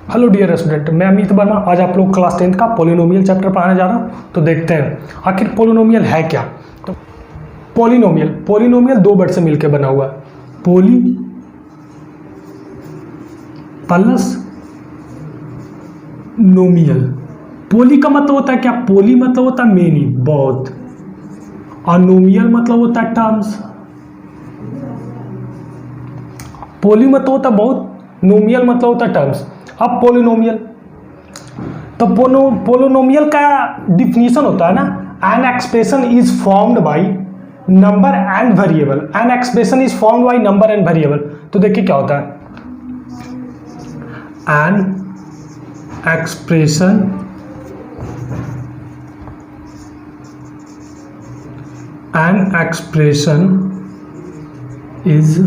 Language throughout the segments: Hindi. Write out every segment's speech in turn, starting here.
हेलो डियर स्टूडेंट, मैं अमित वर्मा। आज आप लोग क्लास 10th का पोलिनोमियल चैप्टर पढ़ाने जा रहा हूँ। तो देखते हैं आखिर पोलिनोमियल है क्या। तो पोलिनोमियल दो वर्ड से मिलकर बना हुआ है, पोली प्लस नोमियल। पोली का मतलब होता है क्या? पोली मतलब होता है मेनी, बहुत, और नोमियल मतलब होता है टर्म्स। पोली मतलब होता है बहुत, नोमियल मतलब होता है टर्म्स। अब पोलिनोमियल, तो पोलिनोमियल का डिफिनीशन होता है ना, an expression is formed by number and variable. An expression is formed by number and variable. तो देखिए क्या होता है, an expression is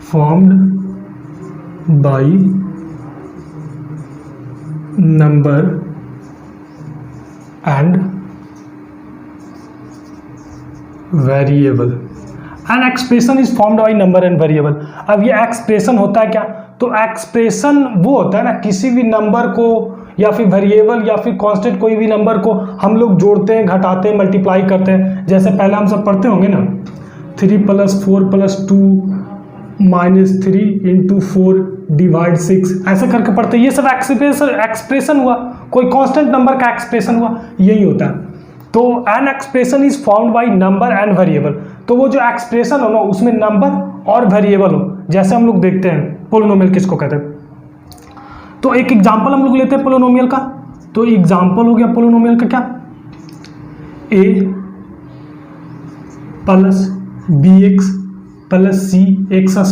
formed by number and variable। An expression is formed by number and variable. अब ये एक्सप्रेशन होता है क्या? तो एक्सप्रेशन वो होता है ना, किसी भी नंबर को या फिर वेरिएबल या फिर कांस्टेंट कोई भी नंबर को हम लोग जोड़ते हैं, घटाते हैं, मल्टीप्लाई करते हैं। जैसे पहले हम सब पढ़ते होंगे ना, 3 + 4 + 2 -3 × 4 / 6, ऐसे करके पढ़ते हैं। ये सब एक्सप्रेशन हुआ, कोई कांस्टेंट नंबर का एक्सप्रेशन हुआ, यही होता है। तो an expression is formed by number and variable. तो वो जो एक्सप्रेशन हो ना, उसमें नंबर और वेरिएबल हो। जैसे हम लोग देखते हैं पोलिनोमियल किसको कहते हैं। तो एक एग्जांपल हम लोग लेते हैं पोलिनोमियल का। तो एग्जांपल हो गया पोलिनोमियल का क्या, a + bx + c x²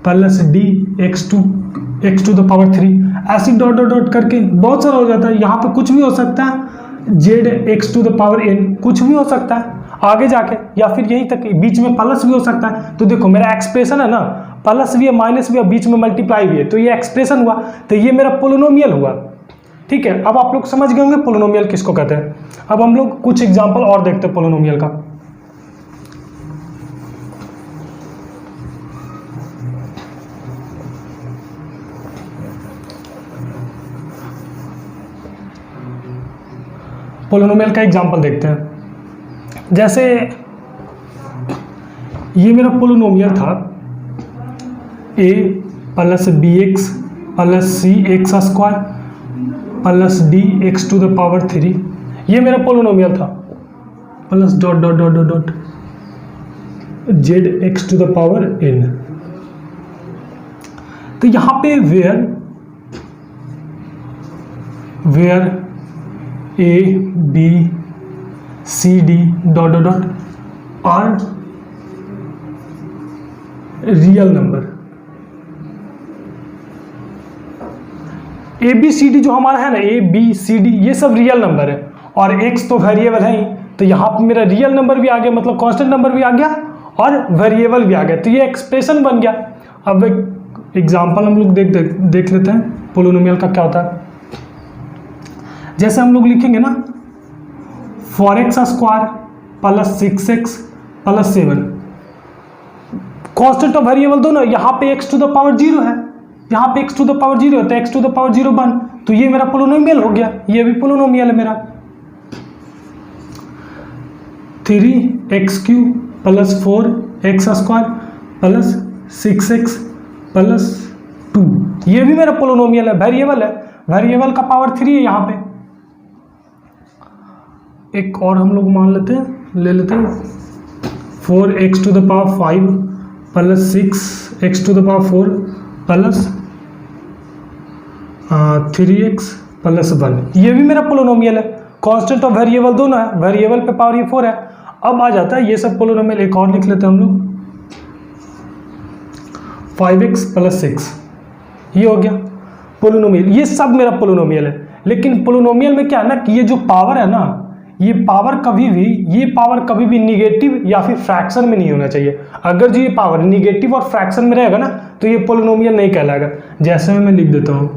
+ d x⁴। ऐसी डॉट डॉट डॉट करके बहुत सारा हो जाता है। यहाँ पे कुछ भी हो सकता है, z x⁴n कुछ भी हो सकता है आगे जाके, या फिर यहीं तक बीच में प्लस भी हो सकता है। तो देखो मेरा एक्सप्रेशन है ना, प्लस भी है माइनस भी है, बीच में मल्टीप्लाई भी है, तो ये एक्सप्रेशन हुआ। तो ये मेरा पोलिनोमियल हुआ। ठीक है, अब आप लोग समझ गए होंगे पोलिनोमियल किसको कहते हैं। अब हम लोग कुछ एग्जाम्पल और देखते हैं पोलिनोमियल का। पोलिनोमियल का एग्जाम्पल देखते हैं। जैसे ये मेरा पोलिनोमियल था, a + bx + c x² + d x⁴। ये मेरा पोलिनोमियल था, plus dot dot dot dot dot z x⁴n। तो यहाँ पे where a b c d dot dot dot are real number. A B C D जो हमारा है ना, ए बी सी डी, ये सब रियल नंबर है, और x तो वेरिएबल है ही। तो यहाँ पे मेरा रियल नंबर भी आ गया, मतलब कांस्टेंट नंबर भी आ गया और वेरिएबल भी आ गया। तो ये एक्सप्रेशन बन गया। अब एक एग्जांपल हम लोग देख लेते हैं पोलिनोमियल का क्या होता है। जैसे हम लोग लिखेंगे ना, 4x² + 6x + 7, कांस्टेंट और वेरिएबल दोनों। यहाँ पे x⁴0 है, यहाँ पे x⁴0 है, तो x⁴0 1। तो ये मेरा पोलिनोमियल हो गया, ये भी पोलिनोमियल है मेरा। 3x³ + 4x² + 6x + 2, ये भी मेरा पोलिनोमियल है, वेरिएबल है। वेरिएबल का पावर 3 है यहाँ पे। एक और हम लोग मान लेते हैं, ले लेते हैं 4x⁵ + 6x⁴ + 3x + 1, ये भी मेरा पोलिनोमियल है। कांस्टेंट और वेरिएबल दोनों है, वेरिएबल पे पावर ये 4 है। अब आ जाता है ये सब पोलिनोमियल। एक और लिख लेते हैं हम लोग, 5x + 6, ये हो गया पोलिनोमियल। ये सब मेरा पोलिनोमियल है। लेकिन पोलिनोमियल में क्या है ना, कि ये जो पावर है ना, ये पावर कभी भी निगेटिव या फिर फ्रैक्शन में नहीं होना चाहिए। अगर जो ये पावर निगेटिव और फ्रैक्शन में रहेगा ना, तो ये पोलिनोमियल नहीं कहलाएगा। जैसे मैं लिख देता हूँ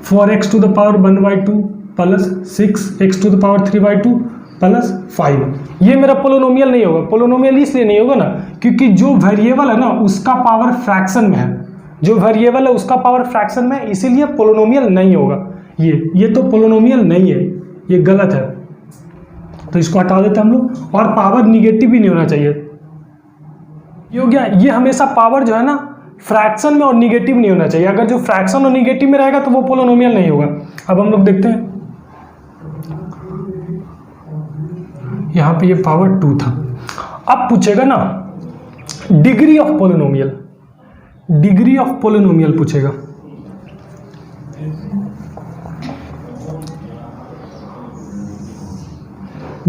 4x⁴ 1/2 + 6x⁴ 3/2 + 5, ये मेरा पोलिनोमियल नहीं होगा। पोलिनोमियल इसलिए नहीं होगा ना, क्योंकि जो वेरिएबल है ना उसका पावर फ्रैक्शन में है, जो वेरिएबल है उसका पावर फ्रैक्शन में, इसीलिए पोलिनोमियल नहीं होगा। ये तो पोलिनोमियल नहीं है, ये गलत है, तो इसको हटा देते हम लोग। और पावर निगेटिव भी नहीं होना चाहिए, ये हो गया। ये हमेशा पावर जो है ना फ्रैक्शन में और निगेटिव नहीं होना चाहिए, अगर जो फ्रैक्शन और निगेटिव में रहेगा तो वो पोलिनोमियल नहीं होगा। अब हम लोग देखते हैं, यहाँ पे ये पावर 2 था। अब पूछेगा ना degree of polynomial, degree of polynomial पूछेगा।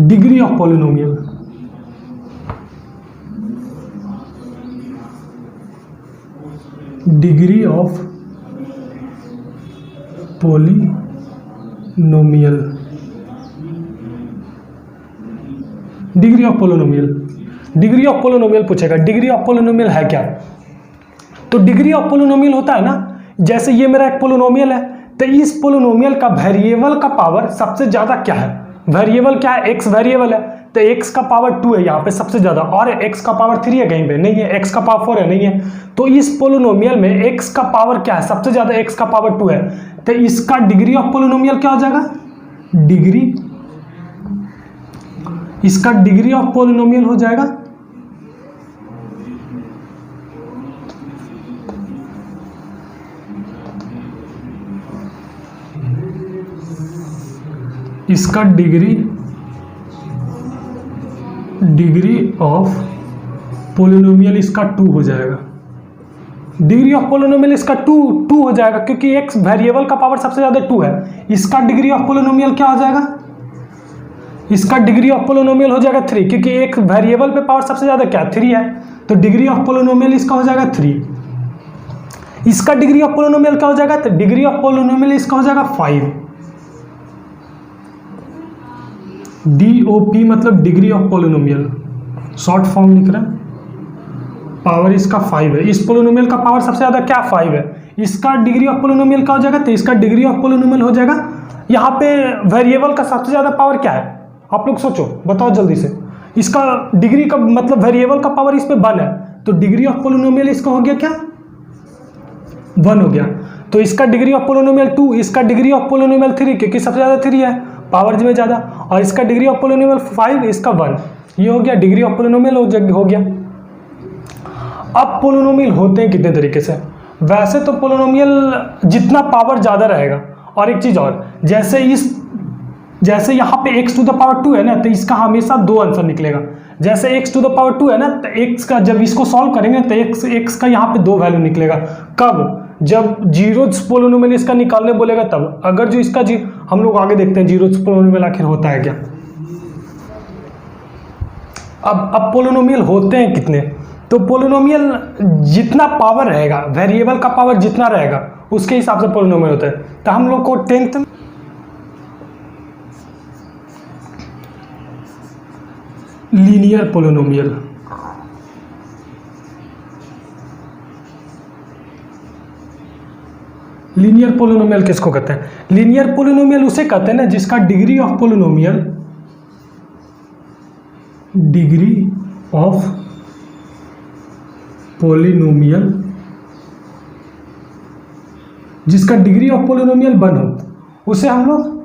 Degree of polynomial, degree of polynomial, degree of polynomial, degree of polynomial पूछेगा। डिग्री ऑफ पोलिनोमियल है क्या? तो डिग्री ऑफ पोलिनोमियल होता है ना, जैसे ये मेरा एक पोलिनोमियल है, तो इस पोलिनोमियल का वेरिएबल का पावर सबसे ज्यादा क्या है? वेरिएबल क्या है? एक्स वेरिएबल है, तो एक्स का पावर 2 है यहाँ पे सबसे ज्यादा, और एक्स का पावर 3 है कहीं पे नहीं है, एक्स का पावर 4 है नहीं है। तो इस पोलिनोमियल में एक्स का पावर क्या है? सबसे ज्यादा एक्स का पावर 2 है, तो इसका डिग्री ऑफ पोलिनोमियल क्या हो जाएगा? डिग्री, इसका डिग्री ऑफ पोलिनोमियल हो जाएगा इसका डिग्री ऑफ पोलिनोमियल इसका 2 हो जाएगा। डिग्री ऑफ पोलिनोमियल इसका 2 हो जाएगा, क्योंकि एक्स वेरिएबल का पावर सबसे ज्यादा 2 है। इसका डिग्री ऑफ पोलिनोमियल क्या हो जाएगा? इसका डिग्री ऑफ पोलिनोमियल हो जाएगा 3, क्योंकि एक वेरिएबल पे पावर सबसे ज्यादा क्या 3 है, तो डिग्री ऑफ पोलिनोमियल इसका हो जाएगा 3। इसका डिग्री ऑफ पोलिनोमियल क्या हो जाएगा? तो डिग्री ऑफ पोलिनोमियल इसका हो जाएगा 5। DOP मतलब degree of polynomial, short form लिख रहे हैं। पावर इसका 5 है, इस पोलिनोमियल का पावर सबसे ज्यादा क्या 5 है। इसका डिग्री ऑफ पोलिनोमियल क्या हो जाएगा? तो इसका डिग्री ऑफ पोलिनोमियल हो जाएगा, यहाँ पे वेरिएबल का सबसे ज्यादा पावर क्या है? आप लोग सोचो, बताओ जल्दी से। इसका डिग्री का मतलब वेरिएबल का पावर इस पे 1 है, तो डिग्री ऑफ पोलिनोमियल इसका हो गया क्या? 1 हो गया। तो इसका डिग्री ऑफ पोलिनोमियल 2, इसका डिग्री ऑफ पोलिनोमियल 3, क्योंकि सबसे ज्यादा 3 है पावर में ज्यादा, और इसका डिग्री ऑफ पोलिनोमियल 5, इसका 1। ये हो गया डिग्री ऑफ पोलिनोमियल हो गया। अब पोलिनोमियल होते हैं कितने तरीके से? वैसे तो पोलिनोमियल जितना पावर ज्यादा रहेगा, और एक चीज और, जैसे यहाँ पे x टू द पावर 2 है ना, तो इसका हमेशा 2 आंसर निकलेगा। जैसे x टू द पावर 2 है ना, तो x का जब इसको सॉल्व करेंगे तो x का यहाँ पे 2 वैल्यू निकलेगा। कब? जब जीरोज पोलिनोमियल इसका निकालने बोलेगा तब। अगर जो इसका हम लोग आगे देखते हैं जीरोज पोलिनोमियल आखिर होता है क्या। अब पोलिनोमियल होते हैं कितने? तो पोलिनोमियल जितना पावर रहेगा, वेरिएबल का पावर जितना रहेगा, उसके हिसाब से पोलिनोमियल होता है। तो हम लोग को 10th linear polynomial, linear polynomial किसको कहते हैं? लीनियर पोलिनोमियल उसे कहते हैं ना जिसका degree of polynomial, degree of polynomial, जिसका डिग्री ऑफ पोलिनोमियल 1 हो, उसे हम लोग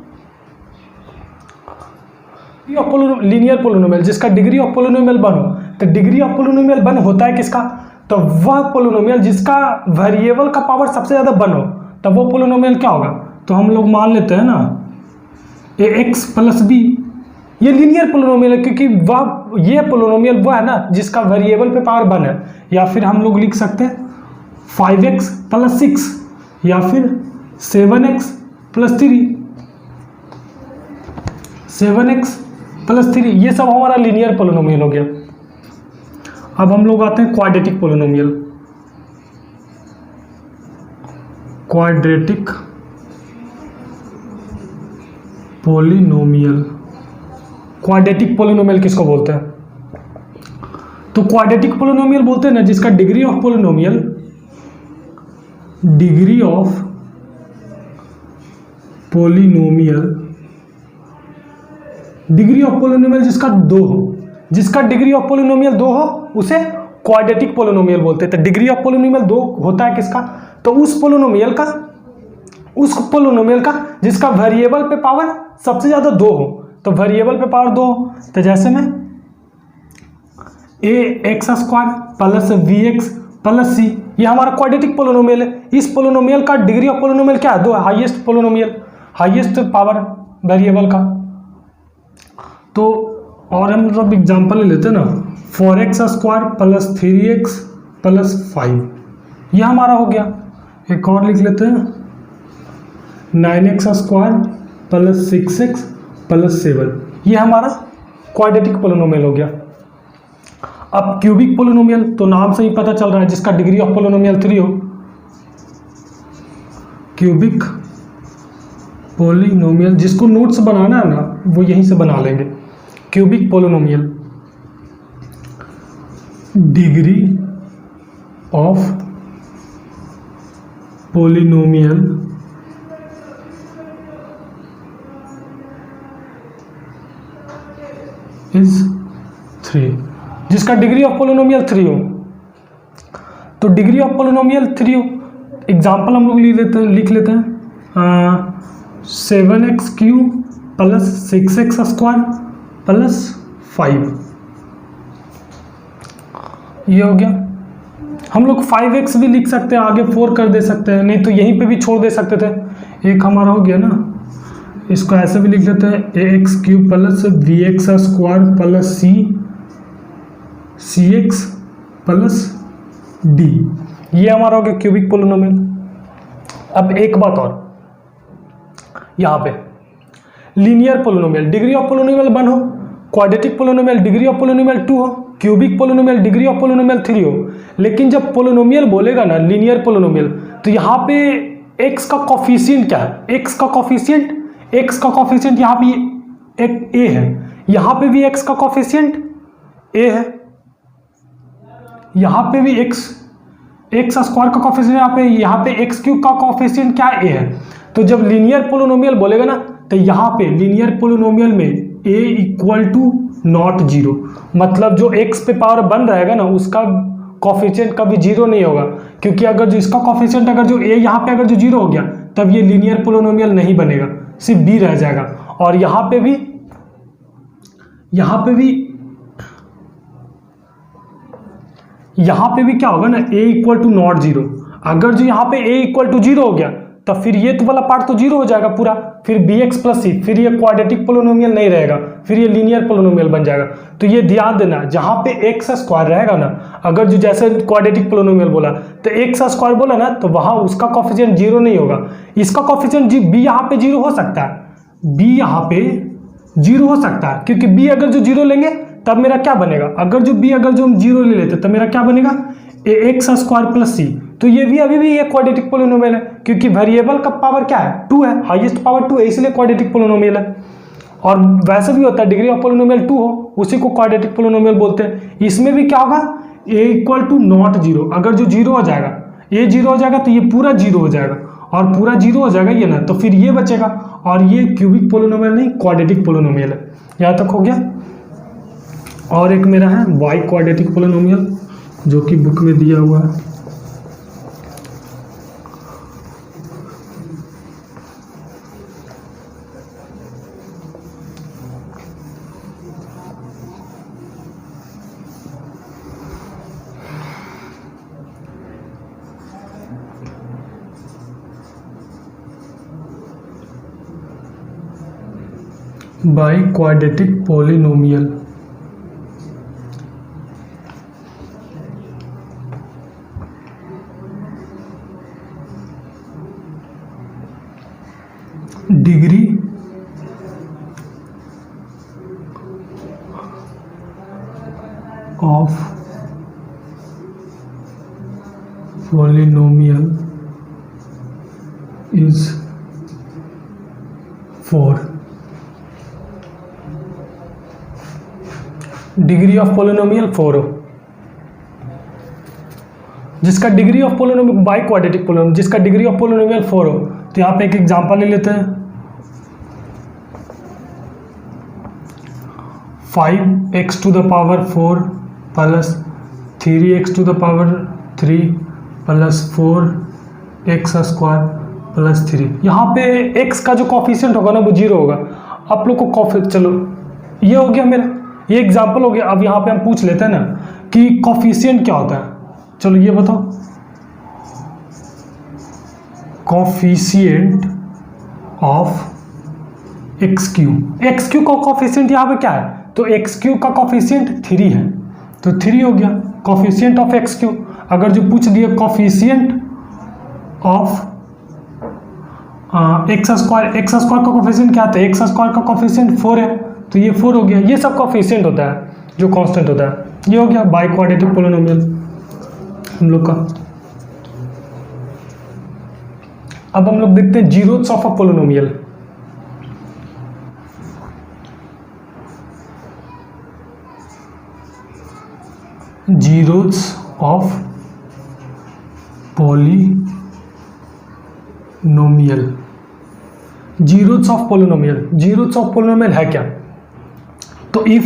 लीनियर पोलिनोमियल, जिसका डिग्री ऑफ पोलिनोमियल 1 हो। तो डिग्री ऑफ पोलिनोमियल 1 होता है किसका? तो वह पोलिनोमियल जिसका वेरिएबल का पावर सबसे ज्यादा 1 हो, तब वो पोलिनोमियल क्या होगा? तो हम लोग मान लेते हैं ना ax प्लस b, ये लीनियर पोलिनोमियल है, क्योंकि वह ये पोलिनोमियल वह है ना जिसका वेरिएबल पे पावर 1 है। या फिर हम लोग लिख सकते हैं 5x प्लस 6, या फिर 7x प्लस 3, 7x प्लस 3, ये सब हमारा लीनियर पोलिनोमियल हो गया। अब हम लोग आते हैं quadratic polynomial. Quadratic polynomial, quadratic polynomial किसको बोलते हैं? तो क्वाड्रेटिक पोलिनोमियल बोलते हैं ना जिसका degree of polynomial, degree of polynomial, degree of polynomial जिसका 2 हो, जिसका डिग्री ऑफ पोलिनोमियल 2 हो, उसे क्वाड्रेटिक पोलिनोमियल बोलते हैं। तो डिग्री ऑफ पोलिनोमियल 2 होता है किसका, तो उस पोलिनोमियल का जिसका वेरिएबल पे पावर सबसे ज्यादा 2 हो। तो वेरिएबल पे पावर 2 हो, तो जैसे में ax² plus bx plus c, ये हमारा क्वाड्रेटिक पोलिनोमियल है। इस पोलिनोमियल का डिग्री ऑफ पोलिनोमियल क्या है, 2 है, highest polynomial, highest power variable का। तो और हम मतलब एग्जांपल ले लेते हैं ना, 4x² प्लस 3x प्लस 5, ये हमारा हो गया। एक और लिख लेते हैं, 9x² प्लस 6x प्लस 7, ये हमारा क्वाड्रेटिक पोलिनोमियल हो गया। अब क्यूबिक पोलिनोमियल, तो नाम से ही पता चल रहा है, जिसका डिग्री ऑफ पोलिनोमियल 3 हो, क्यूबिक पोलिनोमियल। जिसको नोट्स बनाना है ना वो यहीं से बना लेंगे। Cubic polynomial, degree of polynomial is 3, जिसका डिग्री ऑफ पोलिनोमियल 3 हो। तो डिग्री ऑफ पोलिनोमियल 3 हो, एग्जाम्पल हम लोग लिख लेते हैं, 7x³ प्लस 6x² प्लस 5, ये हो गया। हम लोग 5x भी लिख सकते हैं, आगे 4 कर दे सकते हैं, नहीं तो यहीं पे भी छोड़ दे सकते थे। एक हमारा हो गया ना, इसको ऐसे भी लिख लेते हैं, ax³ plus bx² plus cx plus d, ये हमारा हो गया क्यूबिक पोलिनोमियल। अब एक बात और, यहाँ पे linear polynomial degree of polynomial 1 हो, quadratic polynomial degree of polynomial 2 हो, cubic polynomial degree of polynomial 3 हो। लेकिन जब पोलिनोमियल बोलेगा ना लीनियर पोलिनोमियल, तो यहाँ पे x का कॉफिशिएंट क्या है, x का कॉफिशिएंट यहाँ पे एक a है, यहाँ पे भी x का कॉफिशिएंट a है, यहाँ पे भी x² का कॉफिशिएंट यहाँ पे x³ का कॉफिशिएंट क्या a है। तो जब लीनियर पोलिनोमियल बोलेगा ना, तो यहाँ पे लीनियर पोलिनोमियल में a = नॉट 0, मतलब जो x पे पावर बन रहेगा ना उसका कॉफिशिएंट कभी 0 नहीं होगा, क्योंकि अगर जो इसका कॉफिशिएंट अगर जो a यहाँ पे अगर जो 0 हो गया तब ये लीनियर पोलिनोमियल नहीं बनेगा, सिर्फ b रह जाएगा। और यहाँ पे भी क्या होगा ना, a = नॉट 0। अगर जो यहाँ पे a = 0 हो गया तो फिर ये तो वाला पार्ट तो 0 हो जाएगा पूरा, फिर bx प्लस c, फिर ये क्वाड्रेटिक पोलिनोमियल नहीं रहेगा, फिर ये लीनियर पोलिनोमियल बन जाएगा। तो ये ध्यान देना, जहाँ पे x² रहेगा ना, अगर जो जैसे क्वाड्रेटिक पोलिनोमियल बोला तो x² बोला ना, तो वहाँ उसका कॉफिशिएंट 0 नहीं होगा, इसका कॉफिशिएंट b यहाँ पे 0 हो सकता है, b यहाँ पे 0 हो सकता है, क्योंकि b अगर जो 0 लेंगे तब मेरा क्या बनेगा, अगर जो b अगर जो हम 0 ले लेते तब मेरा क्या बनेगा, x² प्लस c। तो ये भी अभी भी ये क्वाड्रेटिक पोलिनोमियल है, क्योंकि वेरिएबल का पावर क्या है, 2 है, हाईएस्ट पावर 2 है, इसलिए क्वाड्रेटिक पोलिनोमियल है। और वैसे भी होता है डिग्री ऑफ पोलिनोमियल 2 हो, उसी को क्वाड्रेटिक पोलिनोमियल बोलते हैं। इसमें भी क्या होगा, a = नॉट 0, अगर जो 0 हो जाएगा, a 0 हो जाएगा तो ये पूरा 0 हो जाएगा, और पूरा 0 हो जाएगा ये ना, तो फिर ये बचेगा, और ये क्यूबिक पोलिनोमियल नहीं क्वाड्रेटिक पोलिनोमियल है। यहाँ तक हो गया। और एक मेरा है y क्वाड्रेटिक पोलिनोमियल, जो कि बुक में दिया हुआ है। By quadratic polynomial degree of polynomial is 4। Degree of polynomial 4 हो, जिसका degree of polynomial by quadratic polynomial, जिसका डिग्री ऑफ पोलिनोमियल 4 हो। तो यहाँ पे एक एग्जांपल ले लेते हैं, 5x⁴ plus 3x to the power 3 plus 4x square plus 3। यहाँ पे x का जो कॉफिशिएंट होगा ना वो 0 होगा। आप लोग को चलो ये हो गया मेरा, ये एग्जाम्पल हो गया। अब यहाँ पे हम पूछ लेते हैं ना कि कॉफिशिएंट क्या होता है। चलो ये बताओ, कॉफिशिएंट ऑफ एक्स क्यू का कॉफिशिएंट यहाँ पे क्या है, तो एक्स क्यू का कॉफिशिएंट 3 है, तो 3 हो गया कॉफिशिएंट ऑफ एक्स क्यू। अगर जो पूछ दिया कॉफिशिएंट ऑफ एक्स स्क्वायर का कॉफिशिएंट क्या आता है, एक्स स्क्वायर का कॉफिशिएंट 4 है, तो ये 4 हो गया। ये सब कॉफिशिएंट होता है जो कांस्टेंट होता है। ये हो गया बाई क्वाड्रेटिक पोलिनोमियल हम लोग का। अब हम लोग देखते हैं zeroths of a polynomial. Zeroths of polynomial, zeroths of polynomial, zeroths of polynomial है क्या, तो if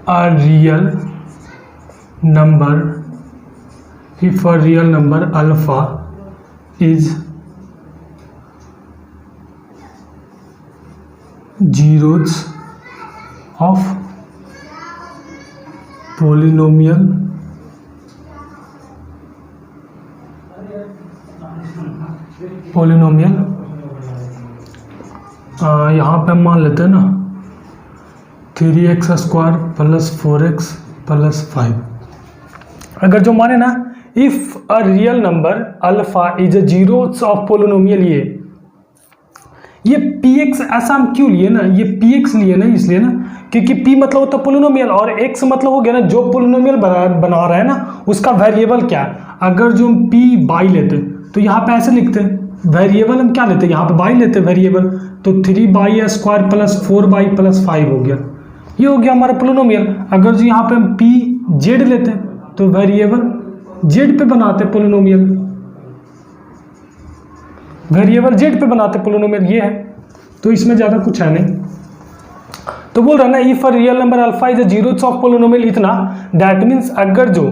a real number alpha is zeroths of polynomial यहाँ पे हम मान लेते हैं ना 3x square plus 4x plus 5। अगर जो माने ना if a real number alpha is a zeroths of polynomial, ये px ऐसा हम क्यों लिए ना, ये px लिए ना इसलिए ना क्योंकि p मतलब होता है पोलिनोमियल और x मतलब हो गया ना जो पोलिनोमियल बना रहा है ना उसका वेरिएबल क्या है। अगर जो हम p बाई लेते तो यहाँ पे ऐसे लिखते हैं, वेरिएबल हम क्या लेते हैं यहाँ पे बाई लेते हैं वेरिएबल, तो 3 स्क्वायर प्लस 4 प्लस 5 हो गया, ये हो गया हमारा पोलिनोमियल। अगर जो यहाँ पे हम p z लेते हैं तो वेरिएबल जेड पे बनाते पोलिनोमियल, वेरिएबल जेड पे बनाते पोलिनोमियल, ये है। तो इसमें ज़्यादा कुछ है नहीं। तो बोल रहा है ना if a real number alpha is a zeroths of polynomial इतना, दैट मीन्स अगर जो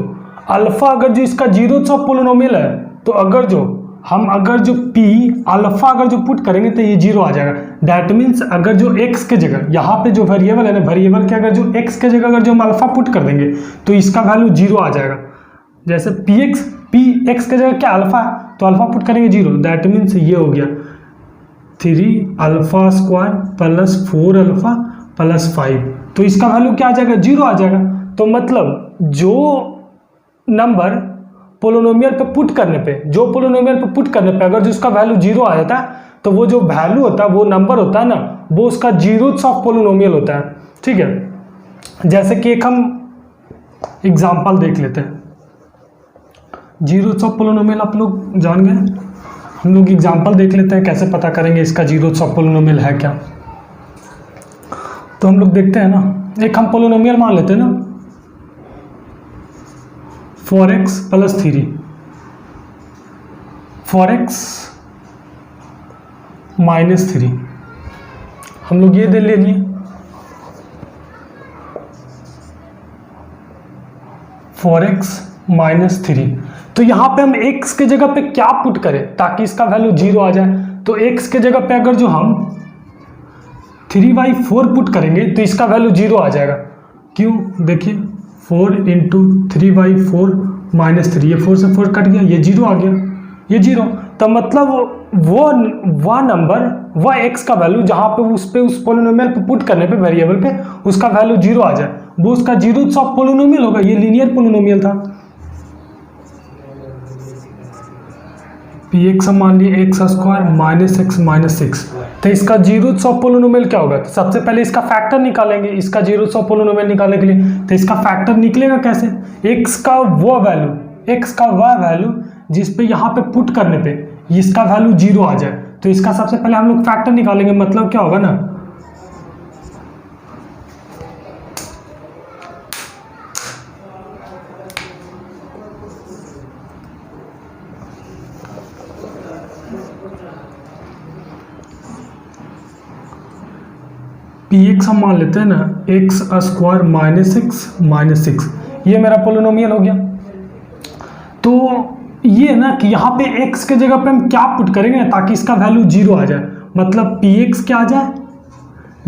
अल्फा अगर जो इसका जीरोथ्स ऑफ पोलिनोमियल है तो अगर जो p अल्फा अगर जो पुट करेंगे तो ये 0 आ जाएगा। दैट मीन्स अगर जो x के जगह यहाँ पे जो वेरिएबल है ना, वेरिएबल के अगर जो x के जगह अगर जो हम अल्फा पुट कर देंगे तो इसका वैल्यू 0 आ जाएगा। जैसे px के जगह क्या अल्फा है तो अल्फा पुट करेंगे 0, दैट मीन्स ये हो गया 3 alpha square plus 4 alpha plus 5, तो इसका वैल्यू क्या आ जाएगा 0 आ जाएगा। तो मतलब जो नंबर पोलिनोमियल पे पुट करने पे, जो पोलिनोमियल पे पुट करने पे अगर जो उसका वैल्यू 0 आ जाता है तो वो जो वैल्यू होता है वो नंबर होता है ना वो उसका जीरोथ्स ऑफ पोलिनोमियल होता है। ठीक है, जैसे कि एक हम एग्जाम्पल देख लेते हैं। जीरोथ्स ऑफ पोलिनोमियल आप लोग जान गए, हम लोग एग्जाम्पल देख लेते हैं कैसे पता करेंगे इसका जीरोथ्स ऑफ पोलिनोमियल है क्या। तो हम लोग देखते हैं ना, एक हम पोलिनोमियल मान लेते हैं ना 4x प्लस 3, 4x माइनस 3, हम लोग ये दे ले लिए 4x माइनस 3। तो यहाँ पे हम x के जगह पे क्या पुट करें ताकि इसका वैल्यू 0 आ जाए, तो x के जगह पे अगर जो हम 3/4 पुट करेंगे तो इसका वैल्यू 0 आ जाएगा। क्यों, देखिए 4 इंटू 3/4 माइनस 3, ये 4 से 4 कट गया, ये 0 आ गया, ये 0। तो मतलब वह नंबर वह x का वैल्यू जहाँ पे उस पोलिनोमियल पे पुट करने पे वेरिएबल पे उसका वैल्यू 0 आ जाए वो उसका जीरोथ्स ऑफ पोलिनोमियल होगा। ये लीनियर पोलिनोमियल था। px मान लिए x square minus x minus 6, तो इसका जीरोथ्स ऑफ पोलिनोमियल क्या होगा, तो सबसे पहले इसका फैक्टर निकालेंगे इसका जीरोथ्स ऑफ पोलिनोमियल निकालने के लिए। तो इसका फैक्टर निकलेगा कैसे, x का वह वैल्यू जिस पे यहाँ पे पुट करने पे इसका वैल्यू 0 आ जाए, तो इसका सबसे पहले हम लोग फैक्टर निकालेंगे। मतलब क्या होगा ना, पी एक्स हम मान लेते हैं ना एक्स स्क्वायर माइनस सिक्स, ये मेरा पोलिनोमियल हो गया। तो ये ना कि यहाँ पे x के जगह पे हम क्या पुट करेंगे ना ताकि इसका वैल्यू जीरो आ जाए, मतलब पी एक्स क्या आ जाए,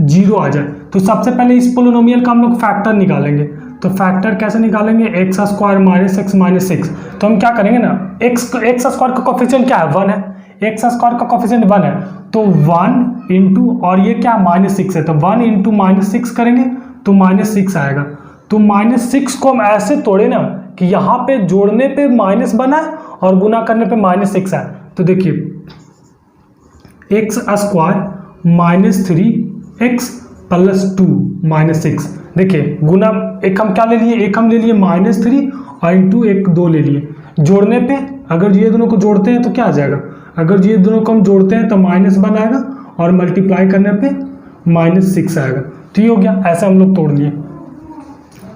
जीरो आ जाए। तो सबसे पहले इस पोलिनोमियल का हम लोग फैक्टर निकालेंगे। तो फैक्टर कैसे निकालेंगे, एक्स स्क्वायर माइनस सिक्स। तो हम क्या करेंगे ना, एक्स स्क्वायर का कोफिशिएंट क्या है, 1 है, एक्स स्क्वायर का कोफिशिएंट 1 है, तो 1 इंटू और ये क्या माइनस सिक्स है, तो 1 इंटू माइनस सिक्स करेंगे तो माइनस सिक्स आएगा। तो माइनस सिक्स को हम ऐसे तोड़े ना कि यहाँ पे जोड़ने पे माइनस बना है और गुना करने पे माइनस सिक्स है। तो देखिए x square minus three x plus two minus six, देखिए गुना एक हम क्या ले लिए, एक हम ले लिए माइनस थ्री और इंटू एक दो ले लिए। जोड़ने पे अगर ये दोनों को जोड़ते हैं तो क्या आ जाएगा, अगर ये दोनों को हम जोड़ते हैं तो माइनस वन आएगा और मल्टीप्लाई करने पे माइनस सिक्स आएगा। तो ये हो गया, ऐसे हम लोग तोड़ लिए,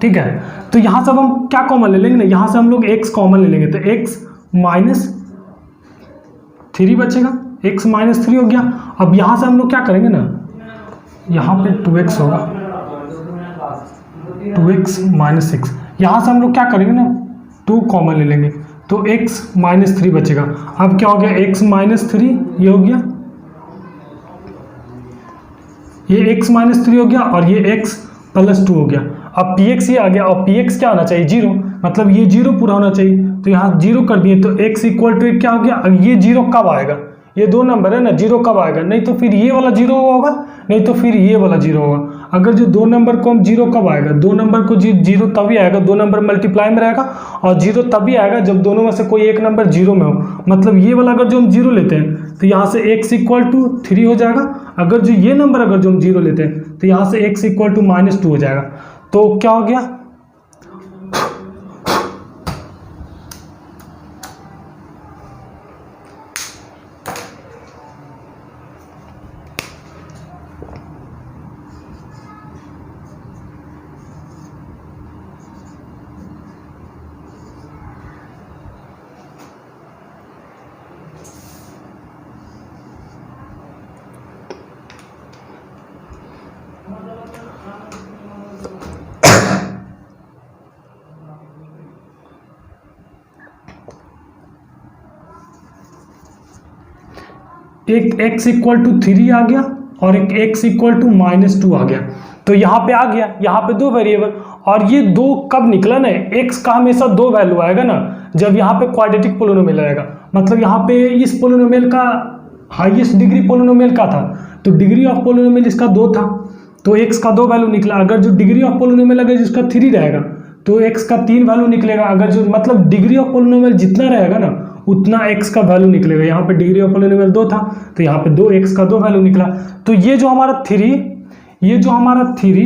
ठीक है। तो यहाँ से अब हम क्या कॉमन ले लेंगे ना, यहाँ से हम लोग x कॉमन ले लेंगे, तो x माइनस थ्री बचेगा, x माइनस थ्री हो गया। अब यहाँ से हम लोग क्या करेंगे ना, यहाँ पे 2x होगा, 2x माइनस सिक्स, यहाँ से हम लोग क्या करेंगे ना 2 कॉमन ले लेंगे, तो x माइनस थ्री बचेगा। अब क्या हो गया, x माइनस थ्री ये हो गया, ये x माइनस थ्री हो गया और ये x प्लस टू हो गया। अब px ये आ गया और px क्या होना चाहिए, जीरो, मतलब ये जीरो पूरा होना चाहिए। तो यहाँ जीरो कर दिए तो x इक्वल टू क्या हो गया, ये जीरो कब आएगा, ये दो नंबर है ना, जीरो कब आएगा, नहीं तो फिर ये वाला जीरो होगा, नहीं तो फिर ये वाला जीरो होगा। अगर जो दो नंबर को हम जीरो कब आएगा, दो नंबर को जीरो तभी आएगा, दो नंबर मल्टीप्लाई में रहेगा, और जीरो तभी आएगा जब दोनों में से कोई एक नंबर जीरो में हो। मतलब ये वाला अगर जो हम जीरो लेते हैं तो यहाँ से x इक्वल टू थ्री हो जाएगा, अगर जो ये नंबर अगर जो हम जीरो लेते हैं तो यहाँ से x equal to minus two हो जाएगा। तो क्या हो गया, एक x इक्वल टू थ्री आ गया और एक x equal to minus two आ गया। तो यहाँ पे आ गया, यहाँ पे दो वेरिएबल, और ये दो कब निकला ना, x का हमेशा दो वैल्यू आएगा ना जब यहाँ पे क्वाड्रेटिक पोलिनोमियल आएगा। मतलब यहाँ पे इस पोलिनोमियल का हाईएस्ट डिग्री पोलिनोमियल का था, तो डिग्री ऑफ पोलिनोमियल इसका दो था, तो x का दो वैल्यू निकला। अगर जो डिग्री ऑफ पोलिनोमियल अगर जिसका थ्री रहेगा तो x का तीन वैल्यू निकलेगा। अगर जो मतलब डिग्री ऑफ पोलिनोमियल जितना रहेगा ना उतना x का वैल्यू निकलेगा। यहाँ पे डिग्री ऑफ पोलिनोमियल दो था तो यहाँ पे दो x का दो वैल्यू निकला। तो ये जो हमारा थ्री, ये जो हमारा थ्री,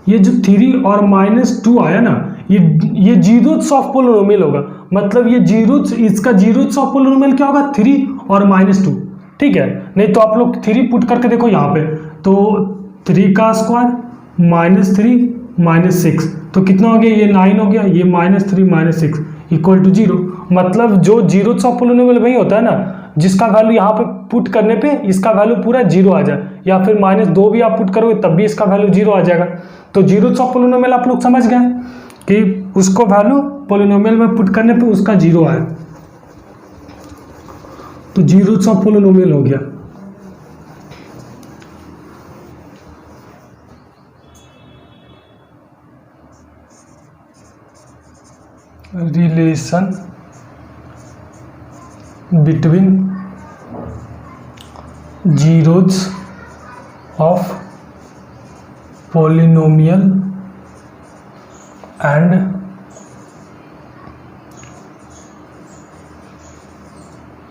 ये जो थ्री और माइनस टू आया ना, ये जीरोथ्स ऑफ पोलिनोमियल होगा। मतलब ये जीरोथ्स, इसका जीरोथ्स ऑफ पोलिनोमियल क्या होगा, थ्री और माइनस टू, ठीक है। नहीं तो आप लोग थ्री पुट करके देखो यहाँ पे, तो थ्री का square minus three minus six, तो कितना हो गया, ये 9 हो गया, ये minus three minus six equal to zero. मतलब जो जीरोथ्स ऑफ पोलिनोमियल वही होता है ना जिसका वैल्यू यहाँ पे पुट करने पे इसका वैल्यू पूरा जीरो आ जाए, या फिर माइनस दो भी आप पुट करोगे तब भी इसका वैल्यू जीरो आ जाएगा। तो जीरोथ्स ऑफ पोलिनोमियल आप लोग समझ गए कि उसको वैल्यू पोलिनोमियल में पुट करने पे उसका जीरो आए, तो जीरोथ्स ऑफ पोलिनोमियल हो गया। Relation between zeroths of polynomial and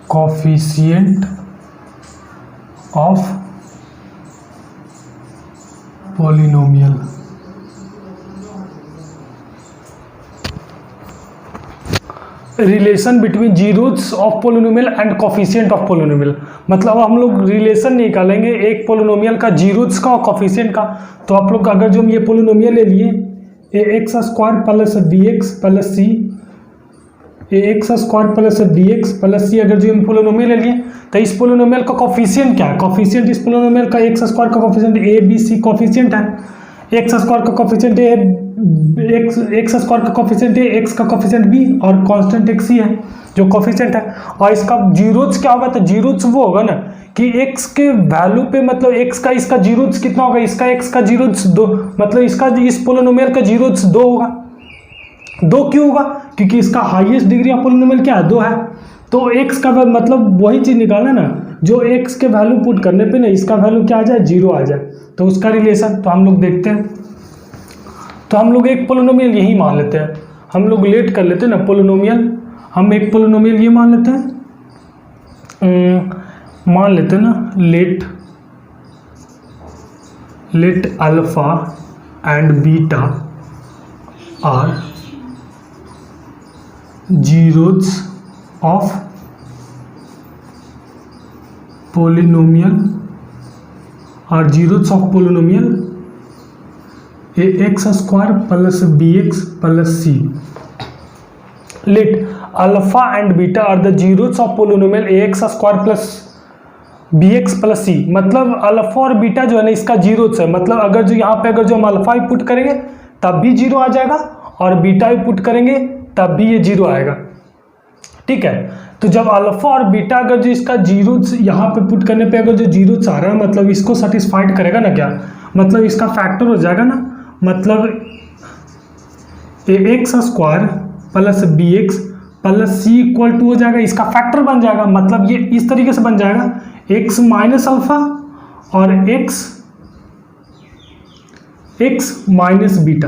coefficient of polynomial. Relation between zeroths of polynomial and coefficient of polynomial, मतलब हम लोग रिलेशन निकालेंगे एक पोलिनोमियल का जीरोथ्स का और कोफिशिएंट का। तो आप लोग अगर जो हम ये पोलिनोमियल ले लिए a x square plus B x plus c a x square plus B x plus c, अगर जो हम पोलिनोमियल ले लिए तो इस पोलिनोमियल का कोफिशिएंट क्या है, कोफिशिएंट इस पोलिनोमियल का एक्स स्क्वायर का coefficient A B C coefficient है, एक्स स्क्वायर का कोफिशिएंट ए, एक्स स्क्वायर का कोफिशिएंट ए, एक्स का कोफिशिएंट बी और कांस्टेंट एक्स ही है जो कोफिशिएंट है। और इसका जीरोज क्या होगा, तो जीरोज वो होगा ना कि x के वैल्यू पे मतलब x का इसका जीरोज कितना होगा, इसका x का जीरोज 2, मतलब इसका इस पोलिनोमियल का जीरोज 2 होगा। 2 क्यों होगा, क्योंकि इसका हाईएस्ट डिग्री ऑफ पोलिनोमियल क्या है, 2 है। तो x का मतलब वही चीज निकालना ना, जो x के वैल्यू पुट करने पे ना इसका वैल्यू क्या आ जाए, 0 आ जाए, तो उसका रिलेशन तो हम लोग देखते हैं। तो हम लोग एक पोलिनोमियल यही मान लेते हैं, हम लोग लेट कर लेते हैं ना पोलिनोमियल, हम एक पोलिनोमियल ये मान लेते हैं, मान लेते हैं ना let alpha and beta are zeros of polynomial are zeros of polynomial a x square plus B x plus c. Let alpha and beta are the zeros of polynomial a x square plus B x plus c, मतलब अल्फा और बीटा जो है ना इसका जीरोज है, मतलब अगर जो यहाँ पे अगर जो हम अल्फा ही पुट करेंगे तब भी 0 आ जाएगा और बीटा ही पुट करेंगे तब भी ये 0 आएगा, ठीक है। तो जब अल्फा और बीटा अगर जो इसका जीरोज यहाँ पे पुट करने पे अगर जो जीरोज आ रहा है मतलब इसको सेटिस्फाइड करेगा ना, क्या मतलब इसका फैक्टर हो जाएगा ना, मतलब a x square plus B x plus C equal to हो जाएगा, इसका फैक्टर बन जाएगा, मतलब ये इस तरीके से बन जाएगा x माइनस अल्फा और x माइनस बीटा,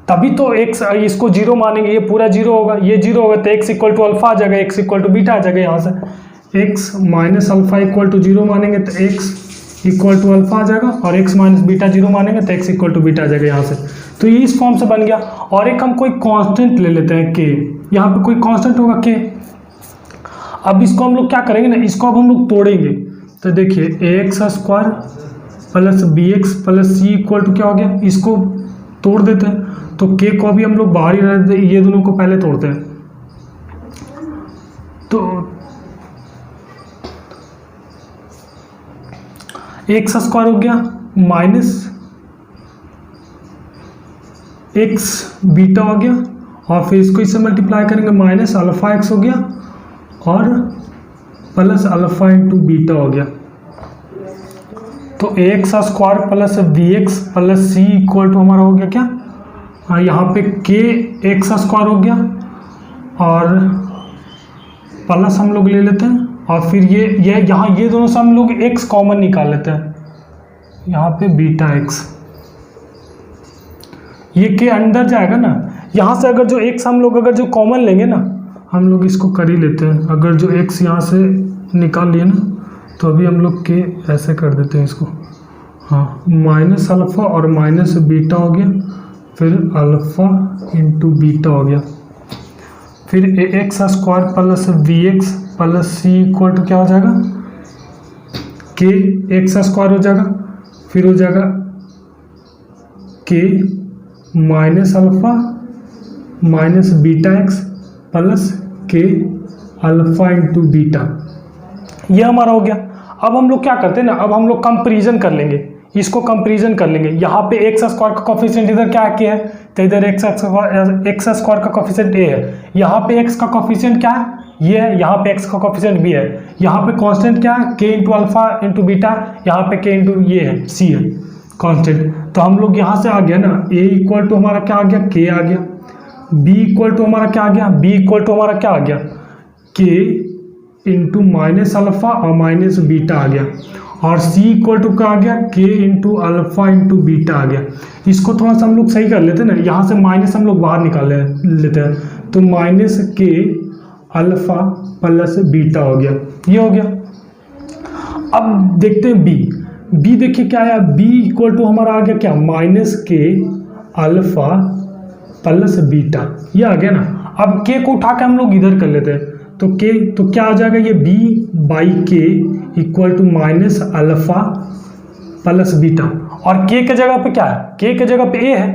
तभी तो x इसको 0 मानेंगे, ये पूरा 0 होगा, ये 0 होगा तो x इक्वल टू अल्फा आ जाएगा, x इक्वल टू बीटा आ जाएगा, यहाँ से x minus alpha equal to 0 मानेंगे तो x इक्वल टू अल्फा आ जाएगा और x माइनस बीटा 0 मानेंगे तो x इक्वल टू बीटा आ जाएगा यहाँ से। तो ये इस फॉर्म से बन गया। और एक हम कोई कांस्टेंट ले लेते हैं k, यहाँ पे कोई कांस्टेंट होगा k। अब इसको हम लोग क्या करेंगे ना, इसको अब हम लोग तोड़ेंगे, तो देखिए a x square plus B x plus C equal to क्या हो गया, इसको तोड़ देते हैं, तो के को भी हम लोग बाहर ही रह देते हैं, ये दोनों को पहले तोड़ते हैं। तो एक्स स्क्वायर हो गया माइनस एक्स बीटा हो गया, और फिर इसको इससे मल्टीप्लाई करेंगे, माइनस अल्फा एक्स हो गया और प्लस अल्फा इंटू बीटा हो गया। तो x square plus B x plus C equal to हमारा हो गया क्या, हाँ यहाँ पे के एक्स स्क्वायर हो गया और प्लस हम लोग ले लेते हैं, और फिर ये यहाँ ये दोनों से हम लोग एक्स कॉमन निकाल लेते हैं, यहाँ पे बीटा एक्स, ये के अंदर जाएगा ना, यहाँ से अगर जो एक्स हम लोग अगर जो कॉमन लेंगे ना, हम लोग इसको कर ही लेते हैं, अगर जो x यहाँ से निकाल लिए ना तो अभी हम लोग के ऐसे कर देते हैं इसको, हाँ माइनस अल्फ़ा और माइनस बीटा हो गया, फिर अल्फ़ा इंटू बीटा हो गया, फिर a x square plus B x plus C equal to क्या हो जाएगा, के एक्स स्क्वायर हो जाएगा, फिर हो जाएगा के minus alpha minus beta x plus के अल्फा इंटू बीटा, ये हमारा हो गया। अब हम लोग क्या करते हैं ना, अब हम लोग कंपेरिजन कर लेंगे, इसको कंपेरिजन कर लेंगे। यहाँ पे एक्स स्क्वायर का कोफिशिएंट इधर क्या के है, तो इधर एक्स स्क्वायर का कोफिशिएंट ए है, यहाँ पे एक्स का कोफिशिएंट क्या है, ये है, यहाँ पे एक्स का कोफिशिएंट बी है, यहाँ पे कांस्टेंट क्या है, के इंटू अल्फा इंटू बीटा, यहाँ पे के इंटू ये है सी है कांस्टेंट। तो हम लोग यहाँ से आ गया ना, ए इक्वल टू हमारा क्या आ गया, के आ गया, बी इक्वल टू हमारा क्या आ गया, बी इक्वल टू हमारा क्या आ गया, के इंटू माइनस अल्फा और माइनस बीटा आ गया, और सी इक्वल टू क्या आ गया, के इंटू अल्फा इंटू बीटा आ गया। इसको थोड़ा सा हम लोग सही कर लेते हैं ना, यहाँ से माइनस हम लोग बाहर निकाल लेते हैं, तो माइनस के अल्फा प्लस बीटा हो गया, ये हो गया। अब देखते हैं बी देखिए क्या आया, बी इक्वल टू हमारा आ गया क्या, माइनस के अल्फा प्लस बीटा, ये आ गया ना। अब के को उठा के हम लोग इधर कर लेते हैं, तो के तो क्या आ जाएगा, ये बी बाई के equal to minus alpha plus beta, और के के जगह पे क्या है, के के जगह पे ए है,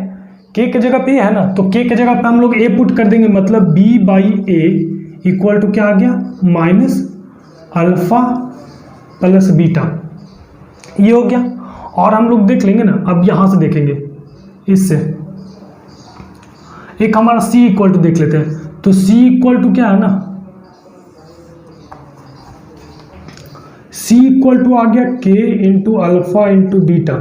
के की जगह पे है ना, तो के की जगह पे हम लोग ए पुट कर देंगे, मतलब B by A equal to क्या आ गया, माइनस अल्फा प्लस बीटा, ये हो गया। और हम लोग देख लेंगे ना, अब यहां से देखेंगे, इससे एक हमारा c इक्वल टू देख लेते हैं, तो c इक्वल टू क्या है ना, c इक्वल टू आ गया k into alpha into beta,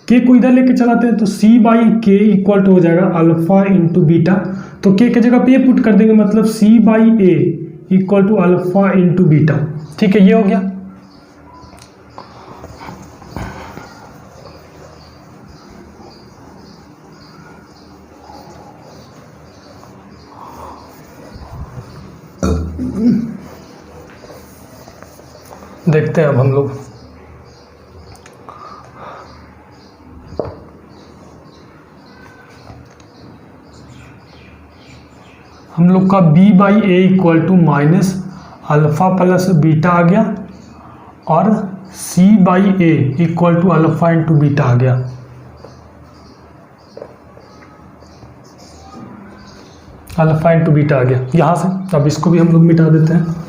के को इधर लेके चलाते हैं तो c बाई के इक्वल टू हो जाएगा अल्फा इंटू बीटा, तो के की जगह पे ये पुट कर देंगे, मतलब c by A equal to alpha into beta. ठीक है, ये हो गया। देखते हैं अब हम लोग, का b by A equal to minus alpha plus beta आ गया, और c by A equal to alpha into beta आ गया। अल्फा इंटू बीटा आ गया यहाँ से। अब इसको भी हम लोग मिटा देते हैं।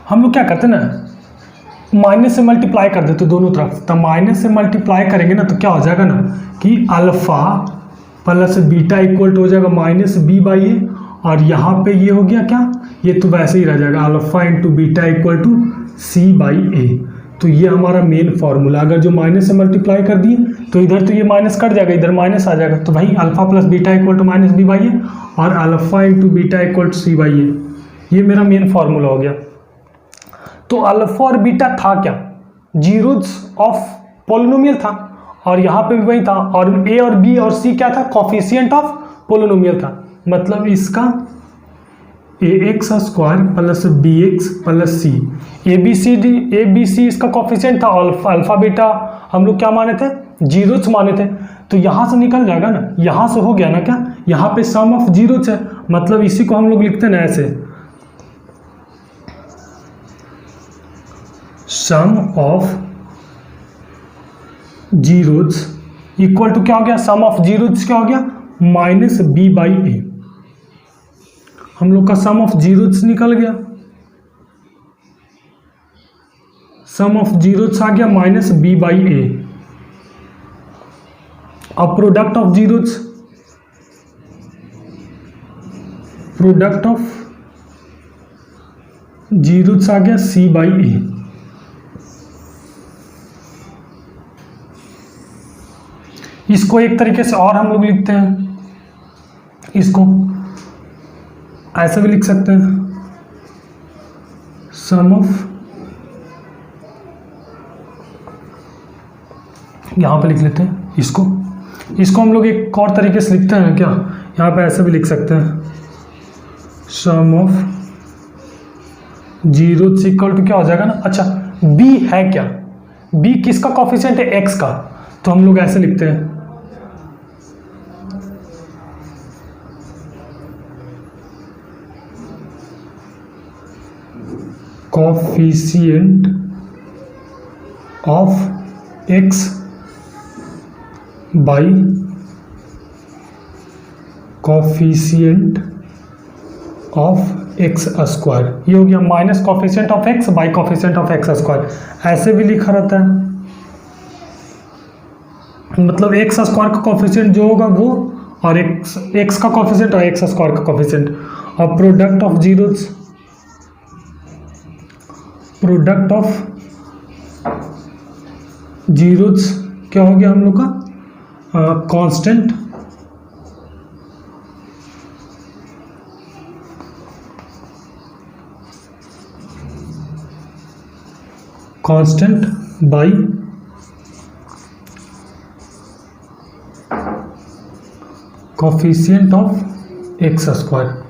हम लोग क्या करते हैं ना, माइनस से मल्टीप्लाई कर देते दोनों तरफ, तो माइनस से मल्टीप्लाई करेंगे ना तो क्या हो जाएगा ना कि alpha plus beta equal to हो जाएगा माइनस बी बाई ए, और यहाँ पे ये हो गया क्या, ये तो वैसे ही रह जाएगा alpha into beta equal to c by a. तो ये हमारा मेन फॉर्मूला, अगर जो माइनस से मल्टीप्लाई कर दिए तो इधर तो ये माइनस कट जाएगा, इधर माइनस आ जाएगा, तो भाई alpha plus beta equal to minus B by a और alpha into beta equal to c by a, ये मेरा मेन फॉर्मूला हो गया। तो अल्फा और बीटा था क्या, जीरोज ऑफ पोलिनोमियल था, और यहाँ पे भी वही था, और ए और बी और सी क्या था, कॉफिशिएंट ऑफ पोलिनोमियल था, मतलब इसका a x square plus B x plus c, a B c इसका कॉफिशिएंट था, और अल्फा बीटा हम लोग क्या माने थे, जीरोज माने थे। तो यहाँ से निकल जाएगा ना, यहाँ से हो गया ना क्या, यहाँ पे सम ऑफ जीरोज है, मतलब इसी को हम लोग लिखते हैं ना ऐसे, सम ऑफ जीरोज इक्वल टू क्या हो गया, सम ऑफ जीरोज क्या हो गया, माइनस बी बाई ए। हम लोग का सम ऑफ जीरोज निकल गया, सम ऑफ जीरोज आ गया माइनस बी बाई ए। अब product of zeros, product of zeros आ गया सी बाई ए। इसको एक तरीके से और हम लोग लिखते हैं, इसको ऐसे भी लिख सकते हैं, सम ऑफ, यहां पे लिख लेते हैं इसको हम लोग एक और तरीके से लिखते हैं क्या, यहां पे ऐसे भी लिख सकते हैं, sum of zero equal to क्या हो जाएगा ना, अच्छा b है क्या, b किसका कॉफिशिएंट है, x का, तो हम लोग ऐसे लिखते हैं, coefficient of x by coefficient of x square, ये हो गया minus coefficient of x by coefficient of x square, ऐसे भी लिखा रहता है, मतलब x स्क्वायर का कॉफिशिएंट जो होगा वो, और x का कॉफिशिएंट और x स्क्वायर का कॉफिशिएंट, और product of zeros, product of zeros क्या हो गया हम लोग का, constant constant by coefficient of x square.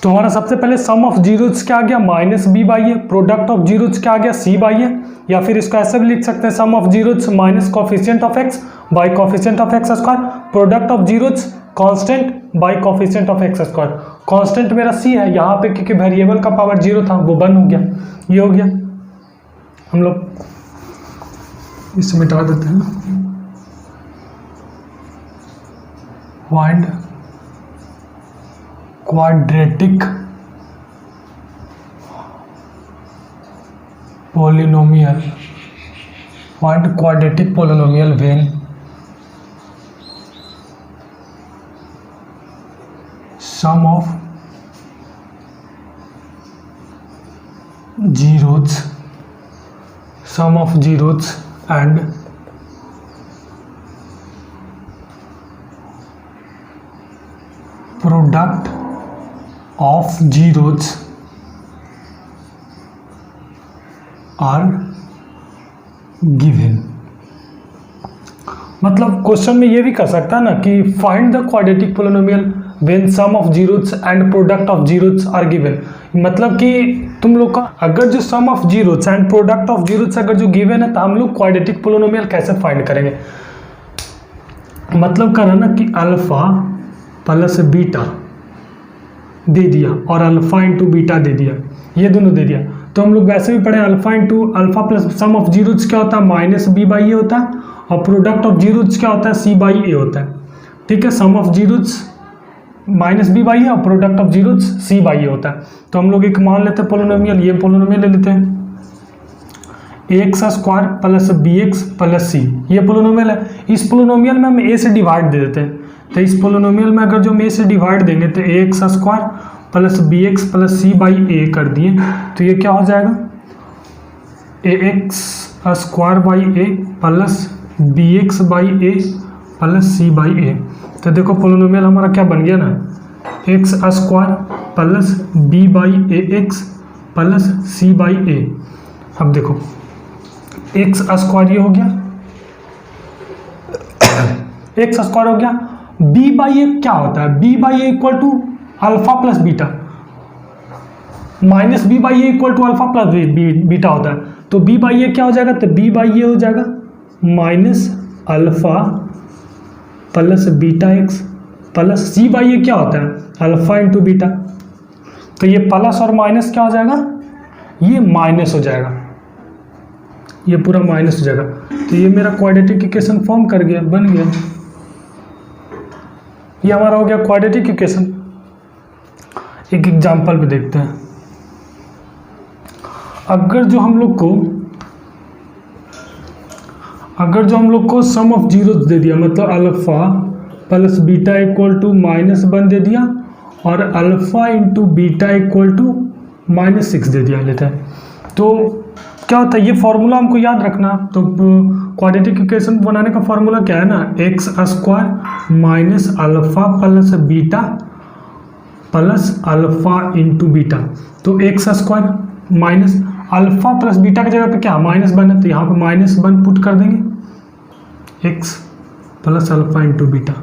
तो हमारा सबसे पहले सम ऑफ जीरोज क्या आ गया minus B by A, product of zeros क्या आ गया सी बाई ए, या फिर इसको ऐसे भी लिख सकते हैं sum of zeros minus coefficient of x by coefficient of x square, product of zeros constant by coefficient of x square. Constant मेरा सी है, यहाँ पे क्योंकि वेरिएबल का पावर 0 था वो 1 हो गया, ये हो गया। हम लोग इसे मिटा देते हैं, find quadratic polynomial, find quadratic polynomial when sum of zeros and product of zeros are given. मतलब क्वेश्चन में ये भी कर सकता है ना कि find the quadratic polynomial when sum of zeros and product of zeros are given. मतलब कि तुम लोग का अगर जो sum of zeros and product of zeros अगर जो गिवन है तो हम लोग क्वाड्रेटिक पोलिनोमियल कैसे फाइंड करेंगे। मतलब करा ना कि अल्फा प्लस बीटा दे दिया और अल्फा इंटू बीटा दे दिया, ये दोनों दे दिया, तो हम लोग वैसे भी पढ़े alpha into alpha plus sum of zeros क्या होता है माइनस बी बाई ए होता है, और प्रोडक्ट ऑफ जीरोस क्या होता है सी बाई ए होता है। ठीक है, sum of zeros minus B by a और product of zeros c by a होता है। तो हम लोग एक मान लेते हैं पोलिनोमियल, ये पोलिनोमियल ले लेते हैं x square plus B x plus c, ये पोलिनोमियल है। इस पोलिनोमियल में हम ए से डिवाइड दे देते हैं, तो इस पोलिनोमियल में अगर जो हम ए से डिवाइड देंगे तो a x square plus B x plus c by a कर दिए, तो ये क्या हो जाएगा a x square by a plus B x by a plus c by a. तो देखो पोलिनोमियल हमारा क्या बन गया ना, x square plus b by a x plus c by a. अब देखो एक्स स्क्वायर ये हो गया, एक्स स्क्वायर हो गया, बी बाई ए क्या होता है, B by A equal to alpha plus beta, minus B by A equal to alpha plus beta होता है। तो बी बाई ए क्या हो जाएगा, तो बी बाई ए हो जाएगा minus alpha plus beta x plus c by a क्या होता है अल्फा इंटू बीटा। तो ये प्लस और माइनस क्या हो जाएगा, ये माइनस हो जाएगा, ये पूरा माइनस हो जाएगा। तो ये मेरा क्वाड्रेटिक इक्वेशन फॉर्म कर गया, बन गया, ये हमारा हो गया क्वाड्रेटिक इक्वेशन। एक एग्जांपल पे देखते हैं, अगर जो हम लोग को सम ऑफ जीरोस दे दिया, मतलब alpha plus beta equal to minus 1 दे दिया और alpha into beta equal to minus 6 दे दिया लेते हैं, तो क्या होता है, ये फॉर्मूला हमको याद रखना। तो क्वाड्रेटिक इक्वेशन बनाने का फॉर्मूला क्या है ना, x square minus alpha plus beta plus alpha into beta. तो x square minus alpha plus beta की जगह पे क्या माइनस 1 है, तो यहाँ पे माइनस 1 पुट कर देंगे, x plus alpha into beta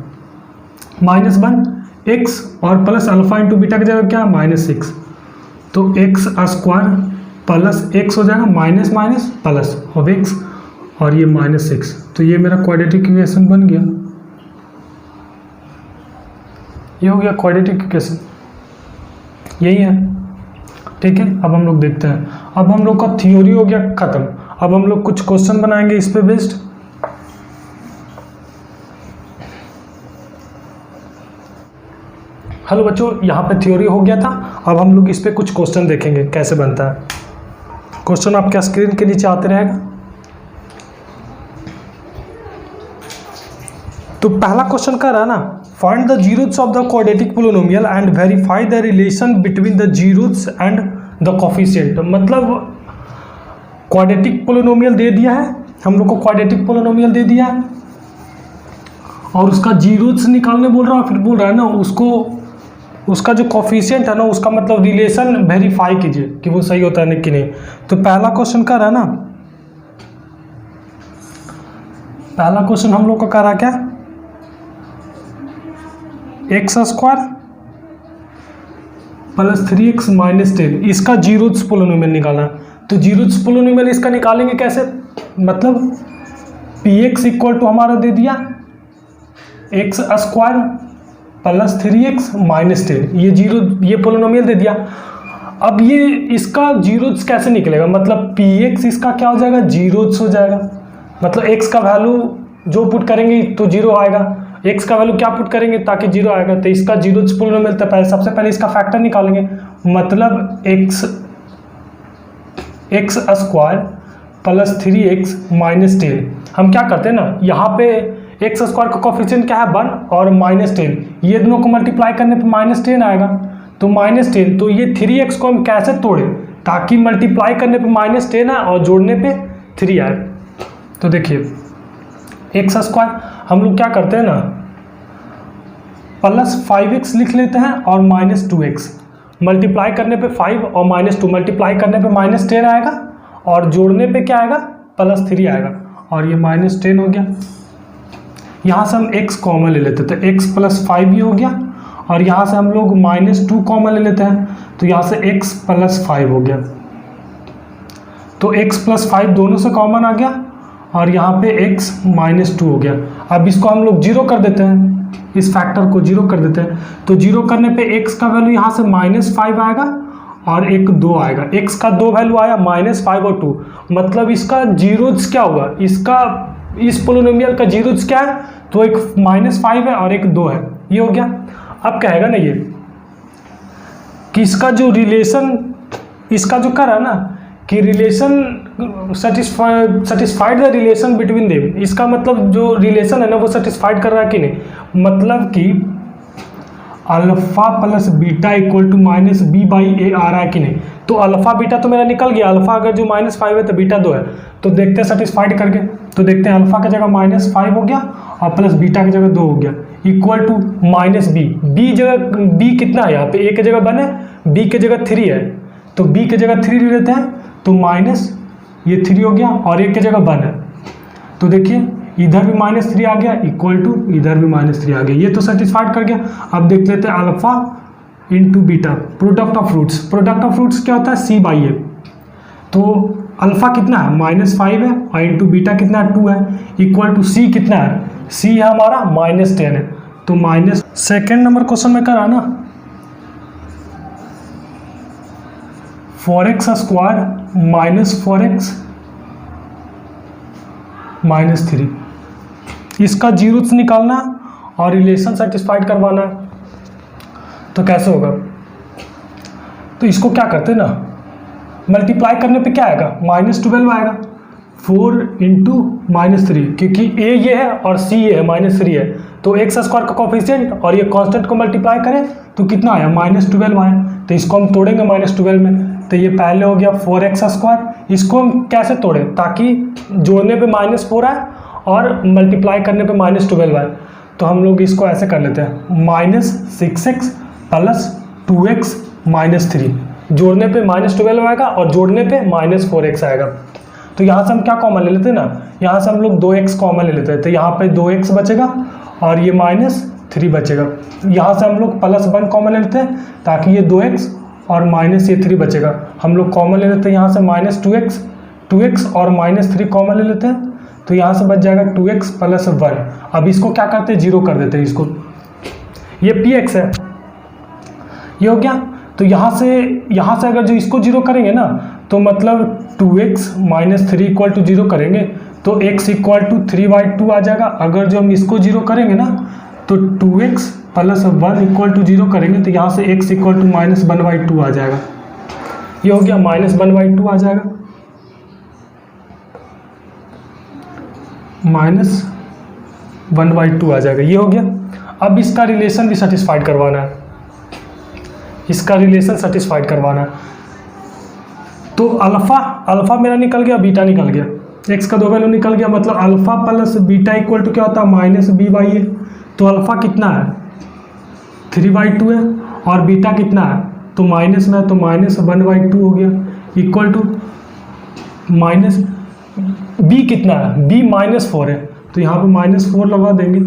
minus 1 x और प्लस अल्फा इंटू बीटा की जगह क्या माइनस 6, तो एक्स स्क्वायर प्लस एक्स हो जाएगा minus minus plus of x और ये माइनस 6। तो ये मेरा क्वाड्रेटिक इक्वेशन बन गया, ये हो गया क्वाड्रेटिक इक्वेशन, यही है। ठीक है, अब हम लोग देखते हैं, अब हम लोग का थ्योरी हो गया खत्म, अब हम लोग कुछ क्वेश्चन बनाएंगे इस पे बेस्ड। हेलो बच्चों, यहाँ पे थ्योरी हो गया था, अब हम लोग इस पे कुछ क्वेश्चन देखेंगे कैसे बनता है। क्वेश्चन आपके स्क्रीन के नीचे आते रहेगा। तो पहला क्वेश्चन कह रहा है ना, find the zeros of the quadratic polynomial and verify the relation between the zeros and the coefficient. मतलब क्वाड्रेटिक पोलिनोमियल दे दिया है हम लोग को, क्वाड्रेटिक पोलिनोमियल दे दिया है और उसका जीरोस निकालने बोल रहा है, फिर बोल रहा है ना उसका जो कोफिशिएंट है ना, उसका मतलब रिलेशन वेरीफाई कीजिए कि वो सही होता है कि नहीं। तो पहला क्वेश्चन कह रहा है ना, पहला क्वेश्चन हम लोग का कह रहा है क्या, x square plus 3x minus 10, इसका जीरोथ पोलिनोमियल निकालना है। तो जीरोथ पोलिनोमियल इसका निकालेंगे कैसे, मतलब px इक्वल टू हमारा दे दिया x square plus 3x minus 10, ये पोलिनोमियल दे दिया। अब ये इसका जीरोथ कैसे निकलेगा, मतलब px इसका क्या हो जाएगा, जीरोथ हो जाएगा। मतलब x का वैल्यू जो पुट करेंगे तो जीरो आएगा, x का वैल्यू क्या पुट करेंगे ताकि जीरो आएगा, तो इसका जीरोथ पोलिनोमियल तो पहले सबसे पहले इसका फैक्टर निकालेंगे, मतलब x square plus 3x minus 10। हम क्या करते हैं ना, यहाँ पे एक्स स्क्वायर का कोफिशिएंट क्या है 1 और माइनस 10, ये दोनों को मल्टीप्लाई करने पे माइनस 10 आएगा, तो माइनस 10, तो ये 3x को हम कैसे तोड़े ताकि मल्टीप्लाई करने पे माइनस 10 आए और जोड़ने पे 3 आए। तो देखिए एक्स स्क्वायर हम लोग क्या करते हैं ना, प्लस 5x लिख लेते हैं और माइनस 2x, मल्टीप्लाई करने पे 5 और माइनस 2, मल्टीप्लाई करने पे माइनस 10 आएगा और जोड़ने पे क्या आएगा प्लस 3 आएगा, और ये माइनस 10 हो गया। यहाँ से हम x कॉमन ले लेते हैं, तो x प्लस 5 ये हो गया, और यहाँ से हम लोग माइनस 2 कॉमन ले लेते हैं, तो यहाँ से x प्लस 5 हो गया। तो x प्लस 5 दोनों से कॉमन आ गया, और यहाँ पे x माइनस 2 हो गया। अब इसको हम लोग जीरो कर देते हैं, इस फैक्टर को जीरो कर देते हैं, तो जीरो करने पे x का वैल्यू यहाँ से माइनस 5 आएगा और एक 2 आएगा, x का 2 वैल्यू आया माइनस 5 और 2, मतलब इसका जीरोथ क्या होगा, इसका इस पोलिनोमियल का जीरोथ क्या है, तो एक माइनस 5 है और एक 2 है, ये हो गया। अब कहेगा ना ये कि इसका जो रिलेशन, इसका जो करा ना कि relation satisfied the relation between them, इसका मतलब जो रिलेशन है ना वो सेटिस्फाइड कर रहा है कि नहीं, मतलब कि alpha plus beta equal to minus B by a आ रहा है कि नहीं। तो अल्फा बीटा तो मेरा निकल गया, अल्फा अगर जो माइनस 5 है तो बीटा 2 है, तो देखते हैं सेटिस्फाइड करके, तो देखते हैं अल्फा की जगह माइनस 5 हो गया और प्लस बीटा की जगह 2 हो गया, equal to minus B, B जगह बी कितना है यहाँ पे, ए की जगह 1 है, बी की जगह 3 है, तो बी की जगह 3 ले लेते हैं, तो माइनस ये 3 हो गया और एक की जगह 1 है, तो देखिए इधर भी माइनस 3 आ गया, इक्वल टू इधर भी माइनस 3 आ गया, ये तो सेटिस्फाइड कर गया। अब देख लेते हैं alpha into beta, product of roots, product of roots क्या होता है c बाई ए, तो अल्फा कितना है माइनस 5 है और इंटू बीटा कितना है 2 है, इक्वल टू c कितना है, c है हमारा माइनस 10 है, तो माइनस। सेकेंड नंबर क्वेश्चन में करा ना 4x square minus 4x minus 3, इसका जीरोथ निकालना और रिलेशन सेटिस्फाइड करवाना है, तो कैसे होगा, तो इसको क्या करते हैं ना, मल्टीप्लाई करने पे क्या आएगा माइनस 12 आएगा, 4 इंटू माइनस 3, क्योंकि a ये है और c ये है माइनस 3 है, तो एक्स स्क्वायर का कोफिशिएंट और ये कांस्टेंट को मल्टीप्लाई करें तो कितना आया माइनस 12 आया, तो इसको हम तोड़ेंगे माइनस 12 में, तो ये पहले हो गया 4x स्क्वायर, इसको हम कैसे तोड़ें ताकि जोड़ने पे माइनस 4 आए और मल्टीप्लाई करने पे माइनस 12 आए, तो हम लोग इसको ऐसे कर लेते हैं minus 6x plus 2x minus 3, जोड़ने पे माइनस 12 आएगा और जोड़ने पे माइनस 4x आएगा। तो यहाँ से हम क्या कॉमन ले लेते हैं ना, यहाँ से हम लोग 2x कॉमन ले लेते हैं, तो यहाँ पे 2x बचेगा और ये माइनस 3 बचेगा, यहाँ से हम लोग प्लस 1 कॉमन ले लेते हैं ताकि ये 2x और माइनस ये 3 बचेगा, हम लोग कॉमन ले लेते हैं यहाँ से माइनस 2x और माइनस 3 कॉमन ले लेते हैं, तो यहाँ से बच जाएगा 2x प्लस 1। अब इसको क्या करते हैं जीरो कर देते हैं इसको, ये px है, ये हो गया। तो यहाँ से अगर जो इसको जीरो करेंगे ना तो मतलब 2x minus 3 equal to zero करेंगे तो x इक्वल टू 3/2 आ जाएगा। अगर जो हम इसको जीरो करेंगे ना तो 2x plus 1 equal to zero करेंगे तो यहाँ से x इक्वल टू माइनस 1/2 आ जाएगा, ये हो गया माइनस 1/2 आ जाएगा, माइनस 1/2 आ जाएगा, ये हो गया। अब इसका रिलेशन भी सेटिस्फाइड करवाना है, इसका रिलेशन सेटिस्फाइड करवाना है, तो अल्फा मेरा निकल गया, बीटा निकल गया, x का 2 वैल्यू निकल गया, मतलब alpha plus beta equal to क्या होता है माइनस b बाई ए, तो अल्फा कितना है 3/2 है और बीटा कितना है तो माइनस में है तो माइनस 1/2 हो गया, इक्वल टू माइनस b कितना है, b माइनस 4 है तो यहाँ पे माइनस 4 लगा देंगे,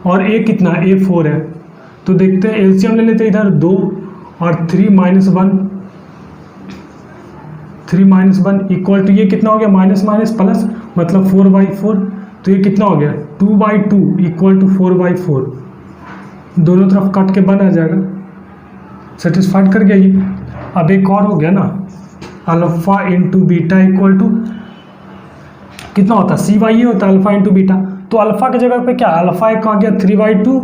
और a कितना है a 4 है, तो देखते हैं एलसीएम ले लेते हैं इधर 2 और 3 माइनस वन इक्वल टू ये कितना हो गया, माइनस माइनस प्लस, मतलब 4/4। तो ये कितना हो गया, 2/2 इक्वल टू 4/4। दोनों तरफ कट के 1 आ जाएगा, सेटिस्फाइड कर गया ये। अब एक और हो गया ना, alpha into beta equal to कितना होता है, C/A होता है अल्फा इंटू बीटा। तो अल्फा की जगह पे क्या, अल्फा एक आ गया 3/2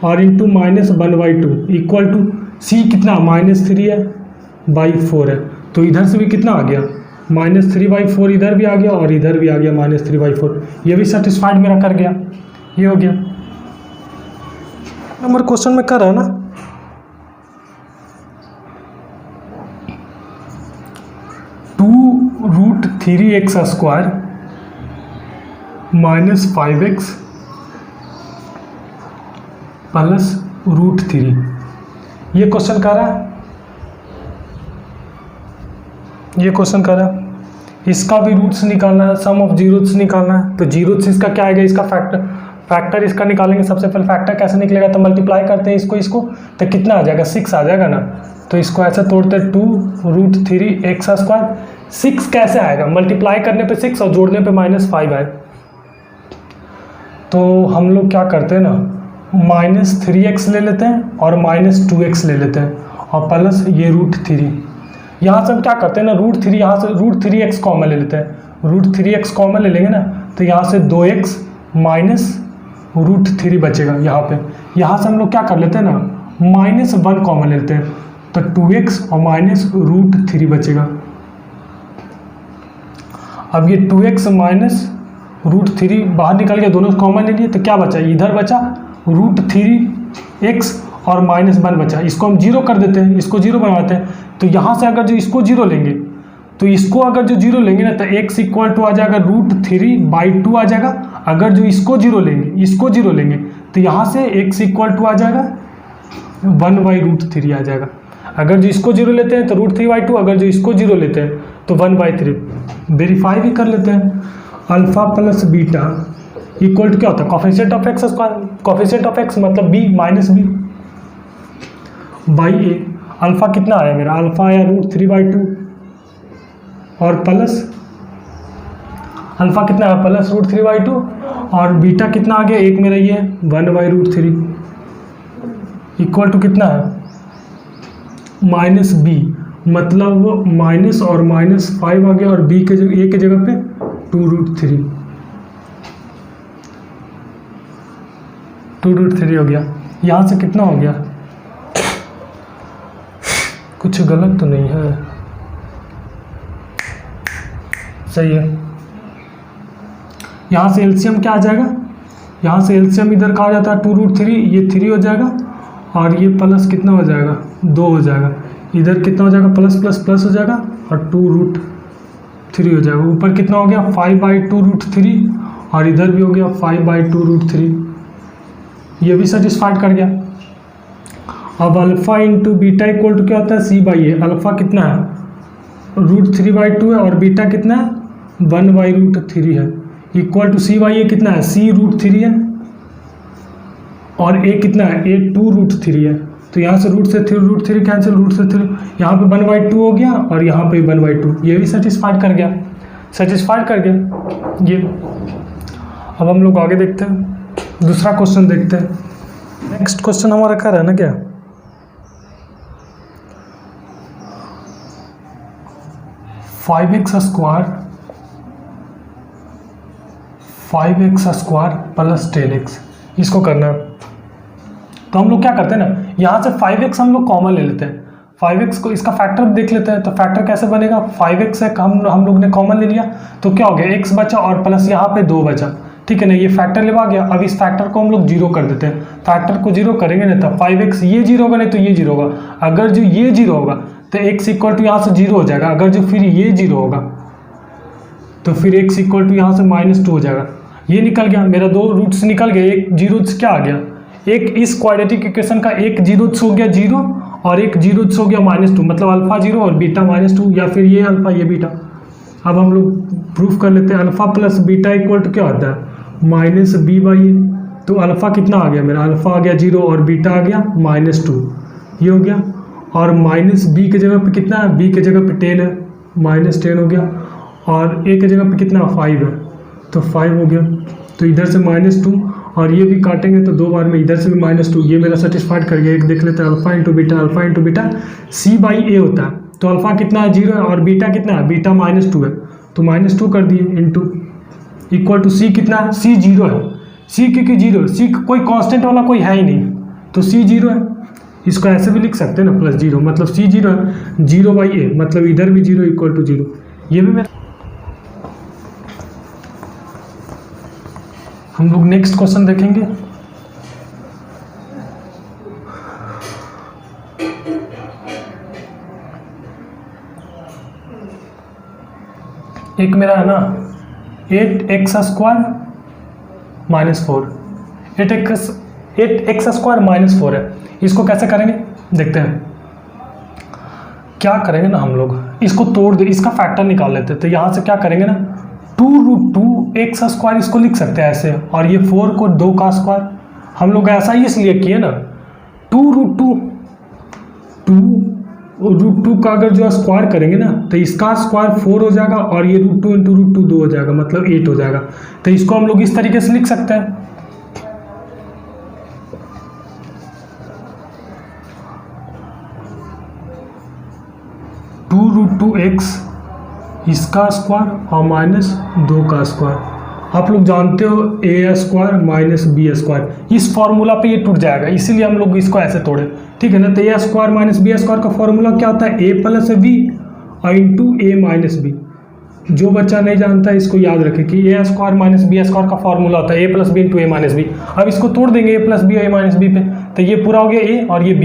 और into minus 1/2 equal to C कितना -3 है बाई 4 है। तो इधर से भी कितना आ गया, -3/4 इधर भी आ गया और इधर भी आ गया -3/4। ये भी सेटिस्फाइड मेरा कर गया, ये हो गया। नंबर क्वेश्चन में कर रहा है ना, (2√3x² -5x प्लस √3) ये क्वेश्चन कर रहा है, ये क्वेश्चन कर रहा है। इसका भी रूट्स निकालना है, सम ऑफ जीरोस निकालना है। तो जीरोस इसका क्या आएगा, इसका फैक्टर इसका निकालेंगे। सबसे पहले फैक्टर कैसे निकलेगा, तो मल्टीप्लाई करते हैं इसको, तो कितना आ जाएगा, 6 आ जाएगा ना। तो इसको ऐसे तोड़ते हैं, 2√3x²। 6 कैसे आएगा, मल्टीप्लाई करने पे 6 और जोड़ने पे -5 आए। तो हम लोग क्या करते हैं ना, -3x ले लेते हैं और -2x ले लेते हैं और प्लस ये √3। यहाँ से हम क्या करते हैं ना, √3 यहाँ से √3x कॉमन ले लेते हैं। √3x कॉमन ले लेंगे ना, तो यहाँ से 2x माइनस √3 बचेगा यहाँ पे। यहाँ से हम लोग क्या कर लेते हैं ना, -1 कॉमन लेते हैं, तो 2x और माइनस √3 बचेगा। अब ये 2x माइनस √3 बाहर निकल गया, दोनों कॉमन ले लिए, तो क्या बचा, इधर बचा √3x और -1 बचा। इसको हम 0 कर देते हैं, इसको 0 बनवाते हैं। तो यहाँ से अगर जो इसको 0 लेंगे, तो इसको अगर जो 0 लेंगे ना, तो x इक्वल टू आ जाएगा √3/2 आ जाएगा। अगर जो इसको 0 लेंगे, तो यहाँ से x इक्वल टू आ जाएगा 1/√3 आ जाएगा। अगर जो इसको 0 लेते हैं तो √3/2, अगर जो इसको 0 लेते हैं तो 1/3। वेरीफाई भी कर लेते हैं। Alpha plus beta equal to क्या होता है, coefficient of x square. Coefficient of x मतलब b minus b by a। Alpha कितना आया मेरा, अल्फा आया √3/2 और प्लस अल्फा कितना आया, प्लस √3/2 और बीटा कितना आ गया, एक मेरा ये 1/√3 इक्वल टू कितना है, -b, मतलब वो माइनस और -5 आ गया और b के जगह a के जगह पे 2√3 हो गया। यहाँ से कितना हो गया, कुछ गलत तो नहीं है, सही है। यहाँ से एलसीएम क्या आ जाएगा, यहाँ से एलसीएम इधर कहा जाता है 2√3, ये 3 हो जाएगा और ये प्लस कितना हो जाएगा, 2 हो जाएगा। इधर कितना हो जाएगा, प्लस प्लस प्लस हो जाएगा और 2√3 हो जाएगा। ऊपर कितना हो गया, 5/2√3 और इधर भी हो गया 5/2√3। ये भी सेटिस्फाइड कर गया। अब alpha into beta equal to क्या होता है, C/A। अल्फा कितना है, √3/2 है और बीटा कितना है, 1/√3 है, इक्वल टू C/A कितना है, C √3 है और A कितना है, A 2√3 है। तो यहाँ से √3 कैंसिल, √3 यहाँ पे 1/2 हो गया और यहाँ पे 1/2। ये भी सेटिस्फाइड कर गया, सेटिस्फाइड कर गया ये। अब हम लोग आगे देखते हैं, दूसरा क्वेश्चन देखते हैं। नेक्स्ट क्वेश्चन हमारा क्या है ना, क्या 5x² प्लस 10x, इसको करना है। तो हम लोग क्या करते हैं ना, यहाँ से 5x हम लोग कॉमन ले लेते हैं। 5x को इसका फैक्टर देख लेते हैं। तो फैक्टर कैसे बनेगा, 5x है हम लोग ने कॉमन ले लिया, तो क्या हो गया, x बचा और प्लस यहाँ पे 2 बचा, ठीक है ना। ये फैक्टर लेवा गया। अब इस फैक्टर को हम लोग 0 कर देते हैं। फैक्टर को 0 करेंगे ना, तो 5x ये 0 होगा, नहीं तो ये 0 होगा। अगर जो ये 0 होगा तो x इक्वल टू यहाँ से 0 हो जाएगा। अगर जो फिर ये 0 होगा तो फिर x इक्वल टू यहाँ से -2 हो जाएगा। ये निकल गया, मेरा 2 रूट्स निकल गए। एक जीरोस क्या आ गया, एक इस क्वाड्रेटिक इक्वेशन का एक जीरोस हो गया 0 और एक जीरोस हो गया -2, मतलब अल्फा 0 और बीटा -2, या फिर ये अल्फा ये बीटा। अब हम लोग प्रूफ कर लेते हैं। Alpha plus beta equal to क्या होता है, -b/a। तो अल्फा कितना आ गया मेरा, अल्फा आ गया 0 और बीटा आ गया -2, ये हो गया। और माइनस बी के जगह पे कितना है, बी के जगह पे 10 है, माइनस 10 हो गया, और ए के जगह पे कितना 5 है, तो 5 हो गया। तो इधर से -2 और ये भी काटेंगे तो 2 बार में इधर से भी -2, ये मेरा सेटिस्फाइड कर गया। एक देख लेते हैं, अल्फा इंटू बीटा C/A होता है। तो अल्फा कितना है 0 है और बीटा कितना है, बीटा -2 है, तो -2 कर दिए इंटू इक्वल टू सी कितना है, C 0 है। C क्योंकि 0, C कोई कांस्टेंट वाला कोई है ही नहीं, तो C 0 है। इसको ऐसे भी लिख सकते हैं ना, +0 मतलब C 0 है, 0/A मतलब इधर भी 0 इक्वल टू 0। ये भी मेरा, हम लोग नेक्स्ट क्वेश्चन देखेंगे। एक मेरा है ना 8x² -4, 8x² -4 है। इसको कैसे करेंगे देखते हैं। क्या करेंगे ना, हम लोग इसको तोड़ दे, इसका फैक्टर निकाल लेते हैं। तो यहाँ से क्या करेंगे ना, 2√2x² इसको लिख सकते हैं ऐसे, और ये 4 को 2 का स्क्वायर। हम लोग ऐसा ही इसलिए किए ना, 2√2 का अगर जो स्क्वायर करेंगे ना, तो इसका स्क्वायर 4 हो जाएगा और ये √2 इंटू √2 2 हो जाएगा, मतलब 8 हो जाएगा। तो इसको हम लोग इस तरीके से लिख सकते हैं। (2√2x) इसका स्क्वायर और -2 का स्क्वायर। आप लोग जानते हो a² - b², इस फॉर्मूला पे ये टूट जाएगा, इसीलिए हम लोग इसको ऐसे तोड़े, ठीक है ना। तो a² - b² का फॉर्मूला क्या होता है, a + b और इंटू a - b। जो बच्चा नहीं जानता इसको याद रखे कि a² - b² का फॉर्मूला होता है a + b into a - b। अब इसको तोड़ देंगे a + b और a - b पे, तो ये पूरा हो गया a और ये b,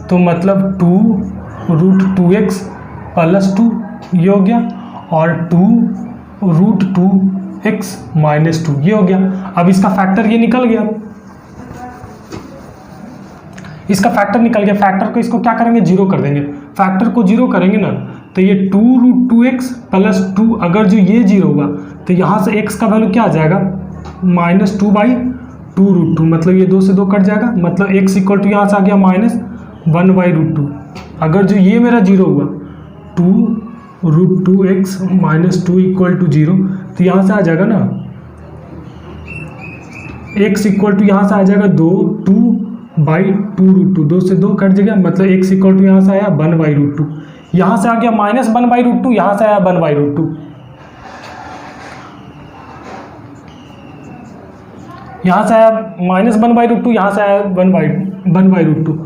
तो मतलब 2√2x + 2 ये हो गया, और 2√2x - 2 ये हो गया। अब इसका फैक्टर ये निकल गया, इसका फैक्टर निकल गया। फैक्टर को इसको क्या करेंगे, 0 कर देंगे। फैक्टर को 0 करेंगे ना, तो ये 2√2x + 2, अगर जो ये 0 होगा तो यहाँ से x का वैल्यू क्या आ जाएगा, -2/2√2, मतलब ये 2 से 2 कट जाएगा, मतलब x इक्वल टू यहाँ से आ गया -1/√2। अगर जो ये मेरा 0 हुआ, 2√2x - 2 इक्वल टू 0, तो यहाँ से आ जाएगा ना x इक्वल टू यहाँ से आ जाएगा 2/2√2, 2 से 2 कट जाएगा, मतलब x इक्वल टू यहाँ से आया 1/√2, यहाँ से आ गया -1/√2, यहाँ से आया 1/√2, यहाँ से आया -1/√2, यहाँ से आया 1/√2।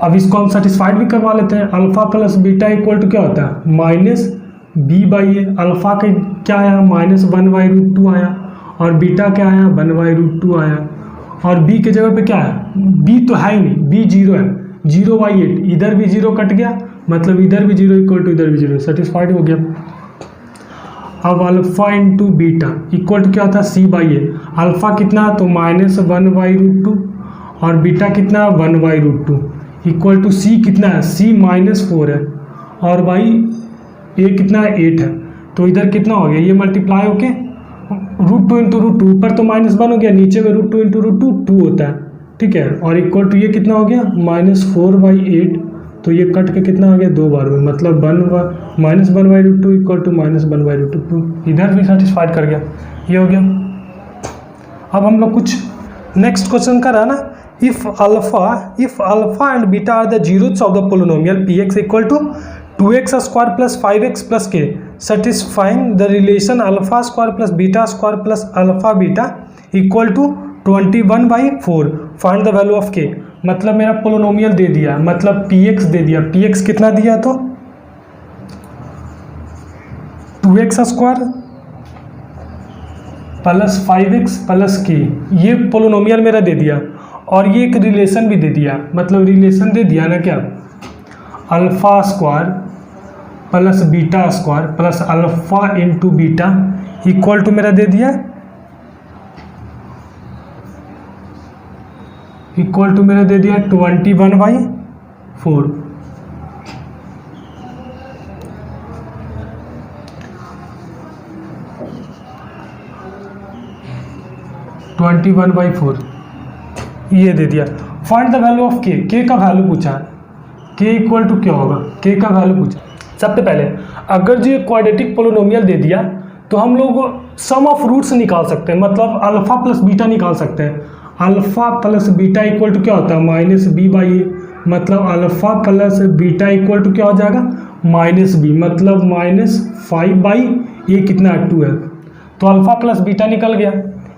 अब इसको हम सेटिस्फाइड भी करवा लेते हैं। अल्फा + बीटा इक्वल टू क्या होता है, -b/a। अल्फा का क्या आया, -1/√2 आया, और बीटा क्या आया, 1/√2 आया, और b के जगह पे क्या है, b तो है ही नहीं, b 0 है, 0/8, इधर भी 0 कट गया, मतलब इधर भी 0 इक्वल टू इधर भी 0, सेटिस्फाइड हो गया। अब alpha into beta equal to क्या होता है, c/a। अल्फा कितना, तो -1/√2 और बीटा कितना 1/√2 इक्वल टू c कितना है, c -4 है, और भाई a कितना है 8 है, तो इधर कितना हो गया, ये मल्टीप्लाई होके √2 इंटू √2, ऊपर तो -1 हो गया, नीचे में √2 इंटू √2 2 होता है, ठीक है, और इक्वल टू ये कितना हो गया -4/8, तो ये कट के कितना आ गया 2 बार में, मतलब -1/√2 इक्वल टू -1/√2, इधर भी सेटिस्फाइड कर गया, ये हो गया। अब हम लोग कुछ नेक्स्ट क्वेश्चन का रहा ना, if alpha and beta are the zeroths of the polynomial px equal to 2x² + 5x + k, satisfying the relation alpha square plus beta square plus alpha beta equal to 21/4, find the value of k। मतलब मेरा पोलिनोमियल दे दिया, मतलब px दे दिया, px कितना दिया, तो 2x² + 5x + k, ये पोलिनोमियल मेरा दे दिया, और ये एक रिलेशन भी दे दिया, मतलब रिलेशन दे दिया ना क्या, alpha square plus beta square plus alpha into beta equal to मेरा दे दिया, इक्वल टू मेरा दे दिया 21/4। ये दे दिया। फाइंड द वैल्यू ऑफ के का वैल्यू पूछा है, के इक्वल टू क्या होगा, के का वैल्यू पूछा। सबसे पहले अगर जो क्वाड्रेटिक पोलिनोमियल दे दिया तो हम लोग सम ऑफ रूट्स निकाल सकते हैं, मतलब अल्फा प्लस बीटा निकाल सकते हैं। Alpha plus beta equal to क्या होता है, माइनस बी बाई ए, मतलब alpha plus beta equal to क्या हो जाएगा, माइनस बी, मतलब माइनस 5/a कितना है 2 है। तो अल्फा प्लस बीटा निकल गया,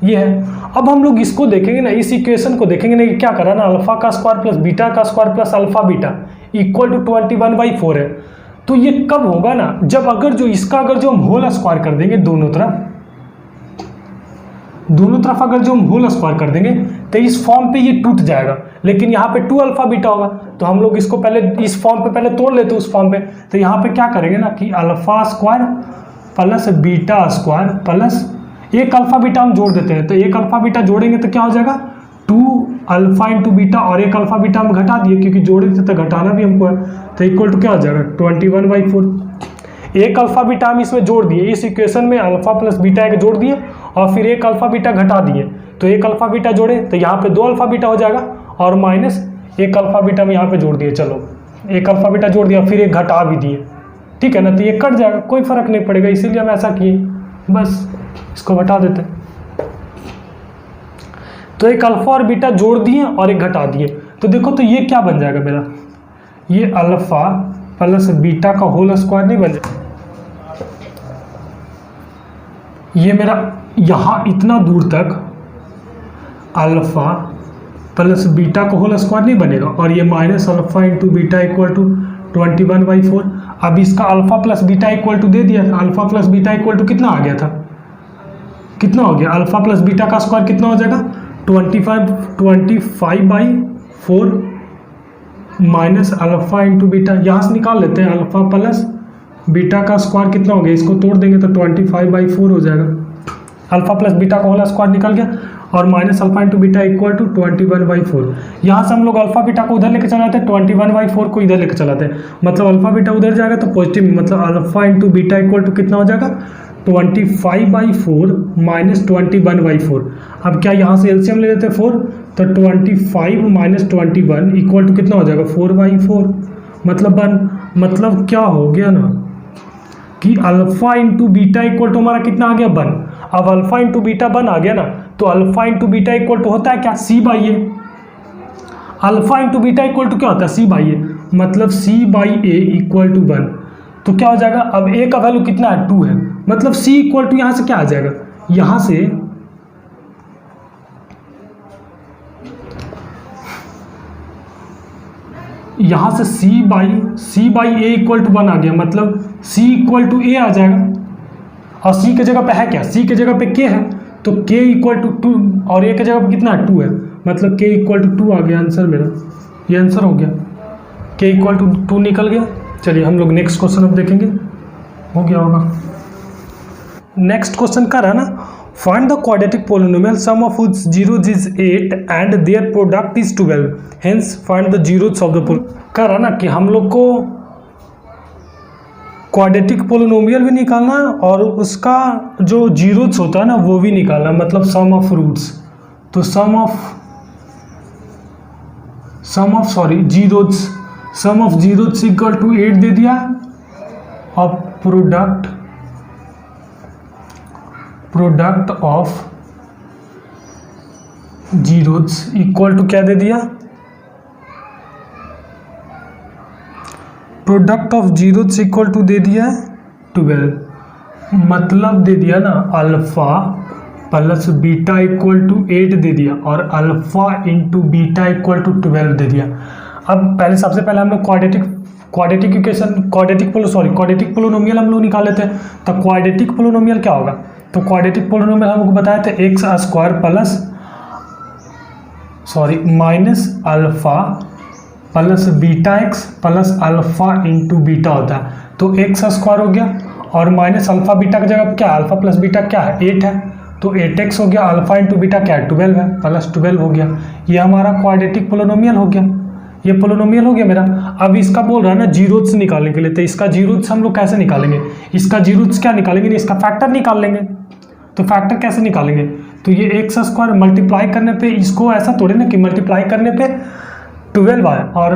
ये है। अब हम लोग इसको देखेंगे ना, इस इक्वेशन को देखेंगे ना कि क्या करा ना, अल्फा का स्क्वायर प्लस बीटा का square plus alpha beta equal to 21/4 है। तो ये कब होगा ना, जब अगर जो इसका अगर जो हम होल स्क्वायर कर देंगे दोनों तरफ अगर जो हम होल स्क्वायर कर देंगे तो इस फॉर्म पे ये टूट जाएगा, लेकिन यहाँ पे 2 अल्फा बीटा होगा। तो हम लोग इसको पहले इस फॉर्म पे पहले तोड़ लेते हैं उस फॉर्म पे। तो यहाँ पे क्या करेंगे ना कि alpha square plus beta square plus एक अल्फा बीटा हम जोड़ देते हैं। तो एक अल्फा बीटा जोड़ेंगे तो क्या हो जाएगा 2 अल्फा इंटू बीटा, और एक अल्फा बीटा हम घटा दिए क्योंकि जोड़े थे तो घटाना भी हमको है। तो इक्वल टू क्या हो जाएगा 21/4। एक अल्फा बीटा हम इसमें जोड़ दिए, इस इक्वेशन में अल्फा प्लस बीटा एक जोड़ दिए और फिर एक अल्फा बीटा घटा दिए। तो एक अल्फा बीटा जोड़े तो यहाँ पे 2 अल्फा बीटा हो जाएगा और माइनस एक अल्फा बीटा हम यहाँ पे जोड़ दिए। चलो एक अल्फा बीटा जोड़ दिया, फिर एक घटा भी दिए, ठीक है ना। तो ये कट जाएगा, कोई फर्क नहीं पड़ेगा, इसीलिए हम ऐसा किए, बस इसको घटा देते। तो एक अल्फा और बीटा जोड़ दिए और एक घटा दिए। तो देखो तो ये क्या बन जाएगा मेरा, ये अल्फा प्लस बीटा का होल स्क्वायर नहीं बन जाएगा, ये मेरा यहाँ इतना दूर तक अल्फा प्लस बीटा का होल स्क्वायर नहीं बनेगा, और ये minus alpha into beta equal to 21/4। अब इसका alpha plus beta equal to दे दिया था, alpha plus beta equal to कितना आ गया था, कितना हो गया, अल्फा प्लस बीटा का स्क्वायर कितना हो जाएगा 25/4 माइनस अल्फा इंटू बीटा, यहाँ से निकाल लेते हैं। अल्फा प्लस बीटा का स्क्वायर कितना हो गया, इसको तोड़ देंगे तो 25/4 हो जाएगा। अल्फा प्लस बीटा का होल स्क्वायर निकल गया और minus alpha into beta equal to 21/4। यहाँ से हम लोग अल्फा बीटा को उधर लेके चलाते हैं, 21/4 को इधर लेके चलाते हैं, मतलब अल्फा बीटा उधर जाएगा तो पॉजिटिव, मतलब alpha into beta equal to कितना हो जाएगा 25/4 माइनस 21/4। अब क्या यहाँ से एलसीएम ले लेते हैं 4, तो 25 माइनस 21 इक्वल टू कितना हो जाएगा 4/4, मतलब 1। मतलब क्या हो गया ना कि alpha into beta equal to हमारा कितना आ गया 1। अब अल्फा इंटू बीटा 1 आ गया ना, तो alpha into beta equal to होता है क्या C/A। Alpha into beta equal to क्या होता है C/A, मतलब C/A इक्वल टू 1। तो क्या हो जाएगा, अब A का वैल्यू कितना है 2 है, मतलब C इक्वल टू यहाँ से क्या आ जाएगा, यहाँ से C/A इक्वल टू 1 आ गया, मतलब C इक्वल टू A आ जाएगा। और C के जगह पे है क्या, C के जगह पे K है, तो K इक्वल टू 2 और A के जगह पे कितना है 2 है, मतलब K इक्वल टू 2 आ गया आंसर मेरा, ये आंसर हो गया, K इक्वल टू 2 निकल गया। चलिए हम लोग नेक्स्ट क्वेश्चन अब देखेंगे, हो गया होगा। नेक्स्ट क्वेश्चन कर रहा है ना, find the quadratic polynomial sum of which zeros is 8 and their product is 12, hence find the zeros of the pole. कर रहा ना कि हम लोग को क्वाड्रेटिक पोलिनोमियल भी निकालना है और उसका जो जीरोस होता है ना वो भी निकालना, मतलब सम ऑफ रूट्स। तो sum of zeros equal to 8 दे दिया, और product of zeros equal to क्या दे दिया, product of zeros equal to दे दिया 12, मतलब दे दिया ना alpha plus beta equal to 8 दे दिया और alpha into beta equal to 12 दे दिया। अब पहले सबसे पहले हम लोग क्वाड्रेटिक पोलिनोमियल हम लोग निकाल लेते हैं। तो क्वाड्रेटिक पोलिनोमियल क्या होगा, तो क्वाड्रेटिक पोलिनोमियल हमको बताया था x square minus alpha plus beta x plus alpha into beta होता है। तो एक्स स्क्वायर हो गया और माइनस अल्फा बीटा की जगह क्या, अल्फा प्लस बीटा क्या है 8 है, तो 8x हो गया, अल्फा इंटू बीटा क्या है 12 है, प्लस 12 हो गया। ये हमारा क्वाड्रेटिक पोलिनोमियल हो गया, ये पोलिनोमियल हो गया मेरा। अब इसका बोल रहा है ना जीरोस निकालने के लिए, तो इसका जीरोस हम लोग कैसे निकालेंगे, इसका जीरोस क्या निकालेंगे, इसका फैक्टर निकाल लेंगे। तो फैक्टर कैसे निकालेंगे, तो ये एक्स स्क्वायर मल्टीप्लाई करने पे, इसको ऐसा थोड़े ना कि मल्टीप्लाई करने पे 12 आए और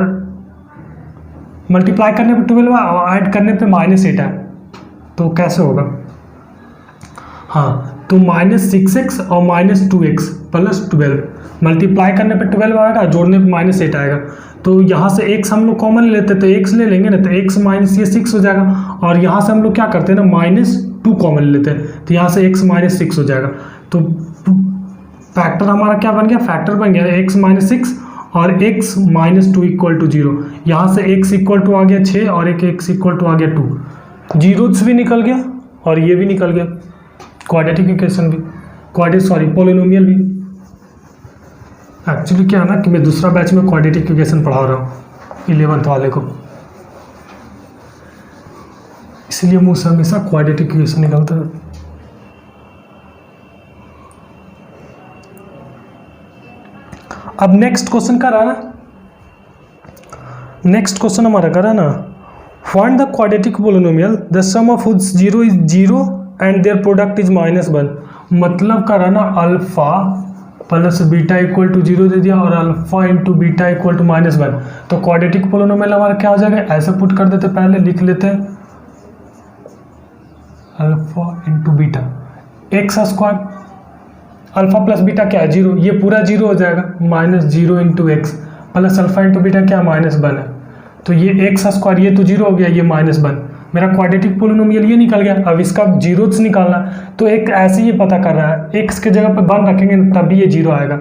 मल्टीप्लाई करने पे 12 और ऐड करने पे -8 है, तो कैसे होगा? हाँ, तो -6x और -2x प्लस 12 मल्टीप्लाई करने पे 12 आएगा, जोड़ने पे -8 आएगा। तो यहाँ से x हम लोग कॉमन लेते तो x ले लेंगे ना, तो x माइनस ये 6 हो जाएगा। और यहाँ से हम लोग क्या करते हैं ना, -2 कॉमन लेते हैं, तो यहाँ से x -6 हो जाएगा। तो फैक्टर हमारा क्या बन गया? फैक्टर बन गया x -6 और x -2 = 0। यहाँ से x = आ गया 6 और एक x = आ गया 2। जीरोस भी निकल गया और ये भी निकल गया, क्वाड्रेटिक इक्वेशन भी, पोलिनोमियल भी। एक्चुअली क्या है ना कि मैं दूसरा बैच में क्वाड्रेटिक इक्वेशन पढ़ा रहा हूँ 11th वाले को, इसलिए मुझ से हमेशा क्वाड्रेटिक इक्वेशन निकलता है। अब नेक्स्ट क्वेश्चन का रहा ना, नेक्स्ट क्वेश्चन हमारा करा ना, find the quadratic polynomial the sum of which 0 is 0 and their product is -1। मतलब करा ना अल्फा प्लस बीटा = 0 दे दिया और अल्फा इंटू बीटा = -1। तो क्वाड्रेटिक पोलिनोमियल हमारा क्या हो जाएगा? ऐसे पुट कर देते, पहले लिख लेते हैं alpha into beta x², alpha plus beta क्या है? 0, ये पूरा 0 हो जाएगा, -0 into x plus alpha into beta क्या? -1 है। तो ये x², ये तो 0 हो गया, ये -1, मेरा क्वाड्रेटिक पोलिनोमियल ये निकल गया। अब इसका जीरोस निकालना, तो एक ऐसे ही पता कर रहा है, x के जगह पे 1 रखेंगे तभी ये 0 आएगा।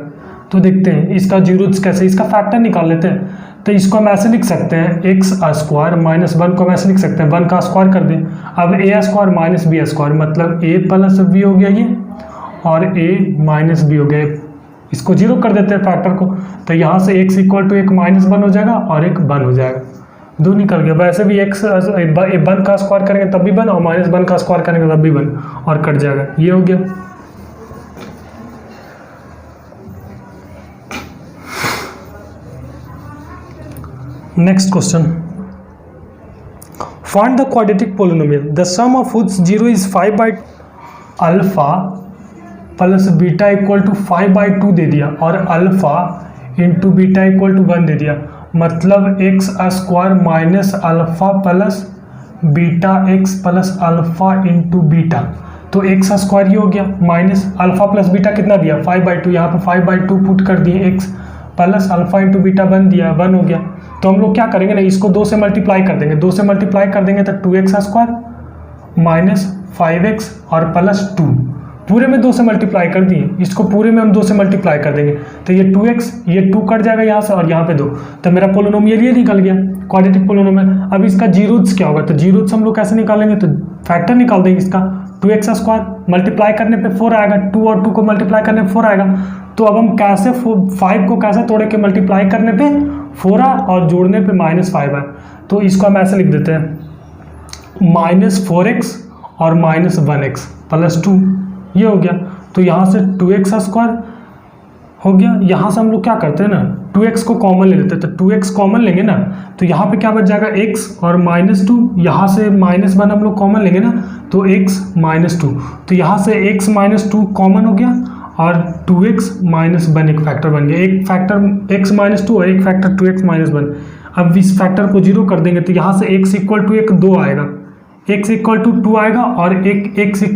तो देखते हैं इसका जीरोस कैसे, इसका फैक्टर निकाल लेते हैं। तो इसको हम ऐसे लिख सकते हैं x² -1 को हम ऐसे लिख सकते हैं 1 का स्क्वायर कर दें। अब a² - b², मतलब a प्लस b हो गया ये, और a - b हो गया, इसको 0 कर देते हैं फैक्टर को। तो यहाँ से x = एक -1 हो जाएगा और एक 1 हो जाएगा, 2 निकल गया। वैसे भी x 1 का स्क्वायर करेंगे तब भी 1 और -1 का स्क्वायर करेंगे तब भी 1 और कट जाएगा, ये हो गया। Next question, find the quadratic polynomial the sum of which 0 is 5/2। Alpha plus beta = 5/2 दे दिया और अल्फा इंटू बीटा = 1 दे दिया, मतलब x² minus alpha plus beta x plus alpha into beta. तो x² ये हो गया, माइनस अल्फा प्लस बीटा कितना दिया? 5/2, यहाँ पे 5/2 पुट कर दिए, x plus alpha into beta 1 दिया, 1 हो गया। तो हम लोग क्या करेंगे ना, इसको 2 से मल्टीप्लाई कर देंगे, 2 से मल्टीप्लाई कर देंगे तो 2x² माइनस 5x और प्लस 2, पूरे में 2 से मल्टीप्लाई कर दिए, इसको पूरे में हम 2 से मल्टीप्लाई कर देंगे तो ये 2x, ये 2 कट जाएगा यहाँ से और यहाँ पे 2, तो मेरा पोलिनोमियल ये निकल गया क्वाड्रेटिक पोलिनोमियल। अब इसका जीरोस क्या होगा? तो जीरोस हम लोग कैसे निकालेंगे? तो फैक्टर निकाल देंगे इसका, 2x² मल्टीप्लाई करने पे 4 आएगा, 2 और 2 को मल्टीप्लाई करने पे 4 आएगा। तो अब हम कैसे 5 को कैसे तोड़े के मल्टीप्लाई करने पे 4 और जोड़ने पे -5 है। तो इसको हम ऐसे लिख देते हैं -4x और -1x प्लस 2, ये हो गया। तो यहाँ से 2x² हो गया, यहाँ से हम लोग क्या करते हैं ना, 2x को कॉमन ले लेते हैं, तो 2x कॉमन लेंगे ना, तो यहाँ पे क्या बच जाएगा x और -2, यहाँ से -1 हम लोग कॉमन लेंगे ना, तो x -2, तो यहाँ से x -2 कॉमन हो गया और 2x -1 एक फैक्टर बन गया, एक फैक्टर x -2 और एक फैक्टर 2x -1। अब इस फैक्टर को 0 कर देंगे तो यहाँ से x = एक 2 आएगा, x = 2 आएगा और एक x =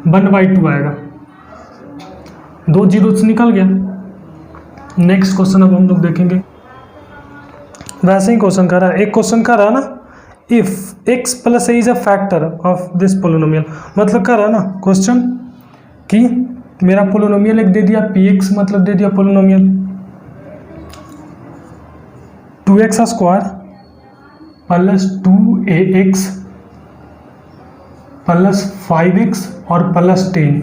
1/2 आएगा, 2 जीरोस निकल गया। नेक्स्ट क्वेश्चन अब हम लोग देखेंगे, वैसे ही क्वेश्चन कर रहा है, एक क्वेश्चन कर रहा है ना, if x + a is a factor of this polynomial. मतलब कर रहा है ना क्वेश्चन कि मेरा पोलिनोमियल एक दे दिया px, मतलब दे दिया polynomial 2x² plus 2ax plus 5x और प्लस 10,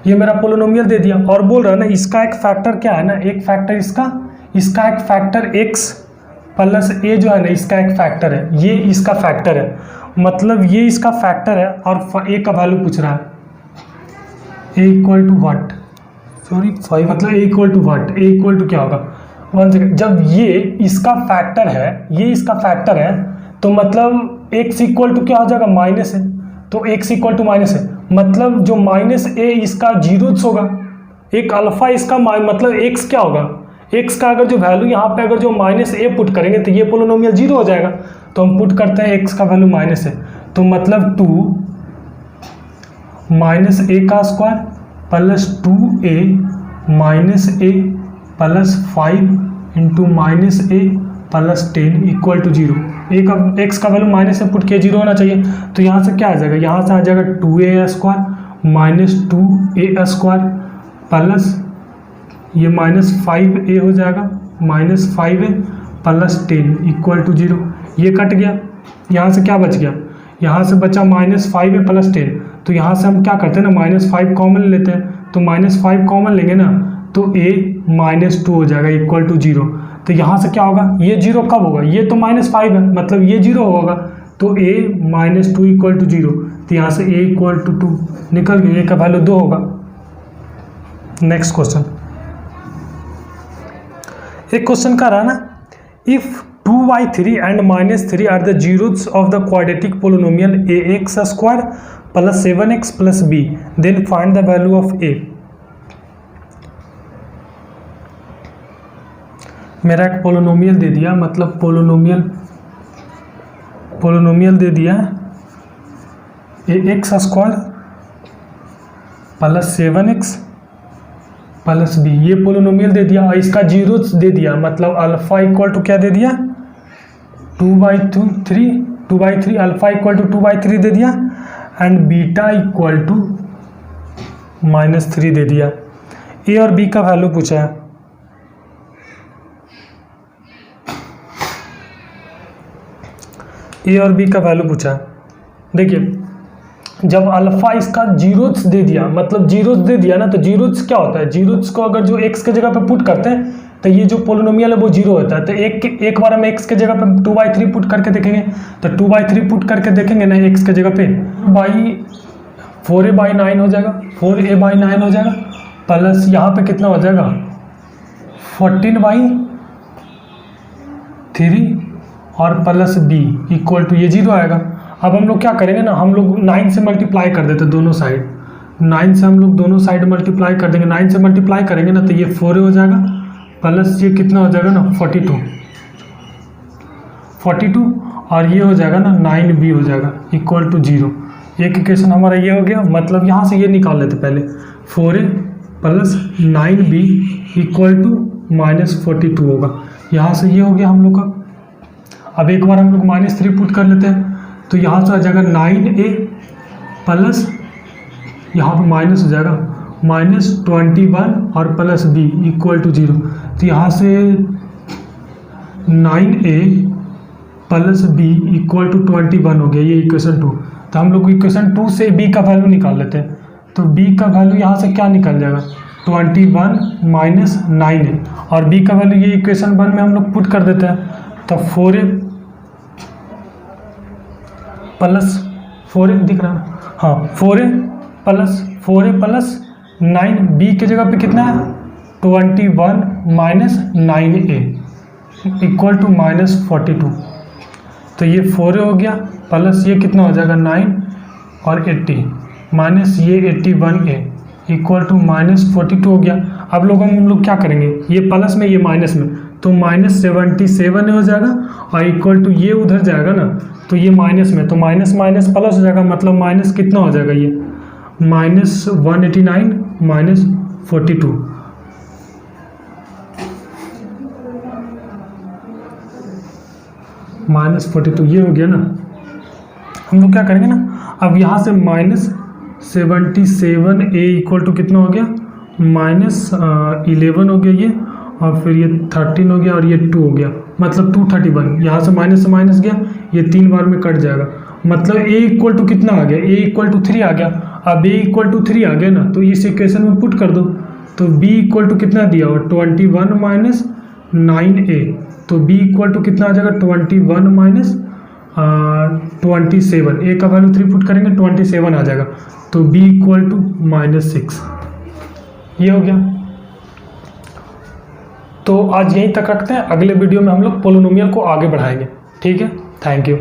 ये मेरा पोलिनोमियल दे दिया। और बोल रहा है ना इसका एक फैक्टर क्या है ना, एक फैक्टर इसका एक फैक्टर x प्लस a जो है ना, इसका एक फैक्टर है, ये इसका फैक्टर है, मतलब ये इसका फैक्टर है और a का वैल्यू पूछ रहा है, a = what, सॉरी 5, मतलब a = what, a = क्या होगा 1 सेकेंड। जब ये इसका फैक्टर है, ये इसका फैक्टर है, तो मतलब x = क्या हो जाएगा? माइनस है, तो x = माइनस है, मतलब जो -a इसका जीरोस होगा, एक अल्फा इसका मतलब x क्या होगा? x का अगर जो वैल्यू यहाँ पे अगर जो -a पुट करेंगे तो ये पोलिनोमियल 0 हो जाएगा। तो हम पुट करते हैं x का वैल्यू माइनस है, तो मतलब 2 -a का square plus 2a -a plus 5 into -a plus 10 equal to 0। a का x का वैल्यू माइनस से पुट किया 0 होना चाहिए, तो यहाँ से क्या आ जाएगा, यहाँ से आ जाएगा 2a square minus 2a square plus ये -5a हो जाएगा -5a प्लस 10 इक्वल टू 0। ये कट गया, यहाँ से क्या बच गया, यहाँ से बचा -5a प्लस 10। तो यहाँ से हम क्या करते हैं ना, -5 कॉमन लेते हैं, तो -5 कॉमन लेंगे ना तो a -2 हो जाएगा इक्वल टू 0। तो यहाँ से क्या होगा, ये 0 कब होगा, ये तो -5 है मतलब ये 0 होगा, तो a -2 इक्वल टू 0। तो यहाँ से a इक्वल टू 2 निकल गया, a का वैल्यू 2 होगा। नेक्स्ट क्वेश्चन, एक क्वेश्चन का रहा ना, if 2y3 and -3 are the zeros of the quadratic polynomial ax square plus 7x plus b, then find the value of a। मेरा एक पोलिनोमियल दे दिया, मतलब पोलिनोमियल दे दिया ax square plus 7x plus b, ये पोलिनोमियल दे दिया और इसका जीरोस दे दिया, मतलब अल्फा इक्वल टू क्या दे दिया 2/3 अल्फा इक्वल टू 2/3 दे दिया एंड बीटा इक्वल टू -3 दे दिया। ए और बी का वैल्यू पूछा है, ए और बी का वैल्यू पूछा है। देखिए जब अल्फा इसका जीरोस दे दिया, मतलब जीरोस दे दिया ना, तो जीरोस क्या होता है, जीरोस को अगर जो x के जगह पे पुट करते हैं तो ये जो पोलिनोमियल है वो 0 होता है। तो एक बार हम x के जगह पे 2/3 पुट करके देखेंगे, तो 2/3 पुट करके देखेंगे ना x के जगह पे 4a/9 हो जाएगा, 4a/9 हो जाएगा प्लस यहाँ पे कितना हो जाएगा 14/3 और प्लस b इक्वल टू ये 0 आएगा। अब हम लोग क्या करेंगे ना, हम लोग 9 से मल्टीप्लाई कर देते दोनों साइड, 9 से हम लोग दोनों साइड मल्टीप्लाई कर देंगे, 9 से मल्टीप्लाई करेंगे ना तो ये 4 हो जाएगा प्लस ये कितना हो जाएगा ना 42 और ये हो जाएगा ना 9b हो जाएगा इक्वल टू 0। एक इक्वेशन हमारा ये हो गया, मतलब यहाँ से ये निकाल लेते पहले 4a plus 9b equal to -42 होगा। यहाँ से ये हो गया हम लोग का। अब एक बार हम लोग -3 पुट कर लेते हैं, तो यहाँ से आ जाएगा 9a प्लस यहाँ पर माइनस हो जाएगा -21 और प्लस b इक्वल टू 0। तो यहाँ से 9a plus b equal to 21 हो गया, ये इक्वेशन 2। तो हम लोग इक्वेशन 2 से b का वैल्यू निकाल लेते हैं, तो b का वैल्यू यहाँ से क्या निकल जाएगा 21 माइनस 9a और b का वैल्यू ये इक्वेशन 1 में हम लोग पुट कर देते हैं, तो 4a प्लस 4a दिख रहा है, हाँ 4a प्लस 9 b के जगह पे कितना है 21 माइनस 9a इक्वल टू -42। तो ये 4a हो गया प्लस ये कितना हो जाएगा 9 और 80 माइनस ये 81a इक्वल टू -42 हो गया। अब हम लोग क्या करेंगे, ये प्लस में ये माइनस में, तो -77 हो जाएगा और इक्वल टू ये उधर जाएगा ना, तो ये माइनस में, तो माइनस माइनस प्लस हो जाएगा, मतलब माइनस कितना हो जाएगा ये -189 -42। -42 ये हो गया ना। हम लोग क्या करेंगे ना, अब यहाँ से -77a इक्वल टू कितना हो गया -11 हो गया ये, और फिर ये 13 हो गया और ये 2 हो गया, मतलब 231। यहाँ से माइनस गया, ये 3 बार में कट जाएगा, मतलब a इक्वल टू कितना आ गया, a इक्वल टू 3 आ गया। अब a इक्वल टू 3 आ गया ना, तो इस इक्वेशन में पुट कर दो, तो b इक्वल टू कितना दिया हुआ 21 माइनस 9a, तो b इक्वल टू कितना आ जाएगा 21 माइनस 27, a का वैल्यू 3 पुट करेंगे 27 आ जाएगा, तो b इक्वल टू -6। ये हो गया। तो आज यहीं तक रखते हैं, अगले वीडियो में हम लोग पोलिनोमियल को आगे बढ़ाएंगे। ठीक है, थैंक यू।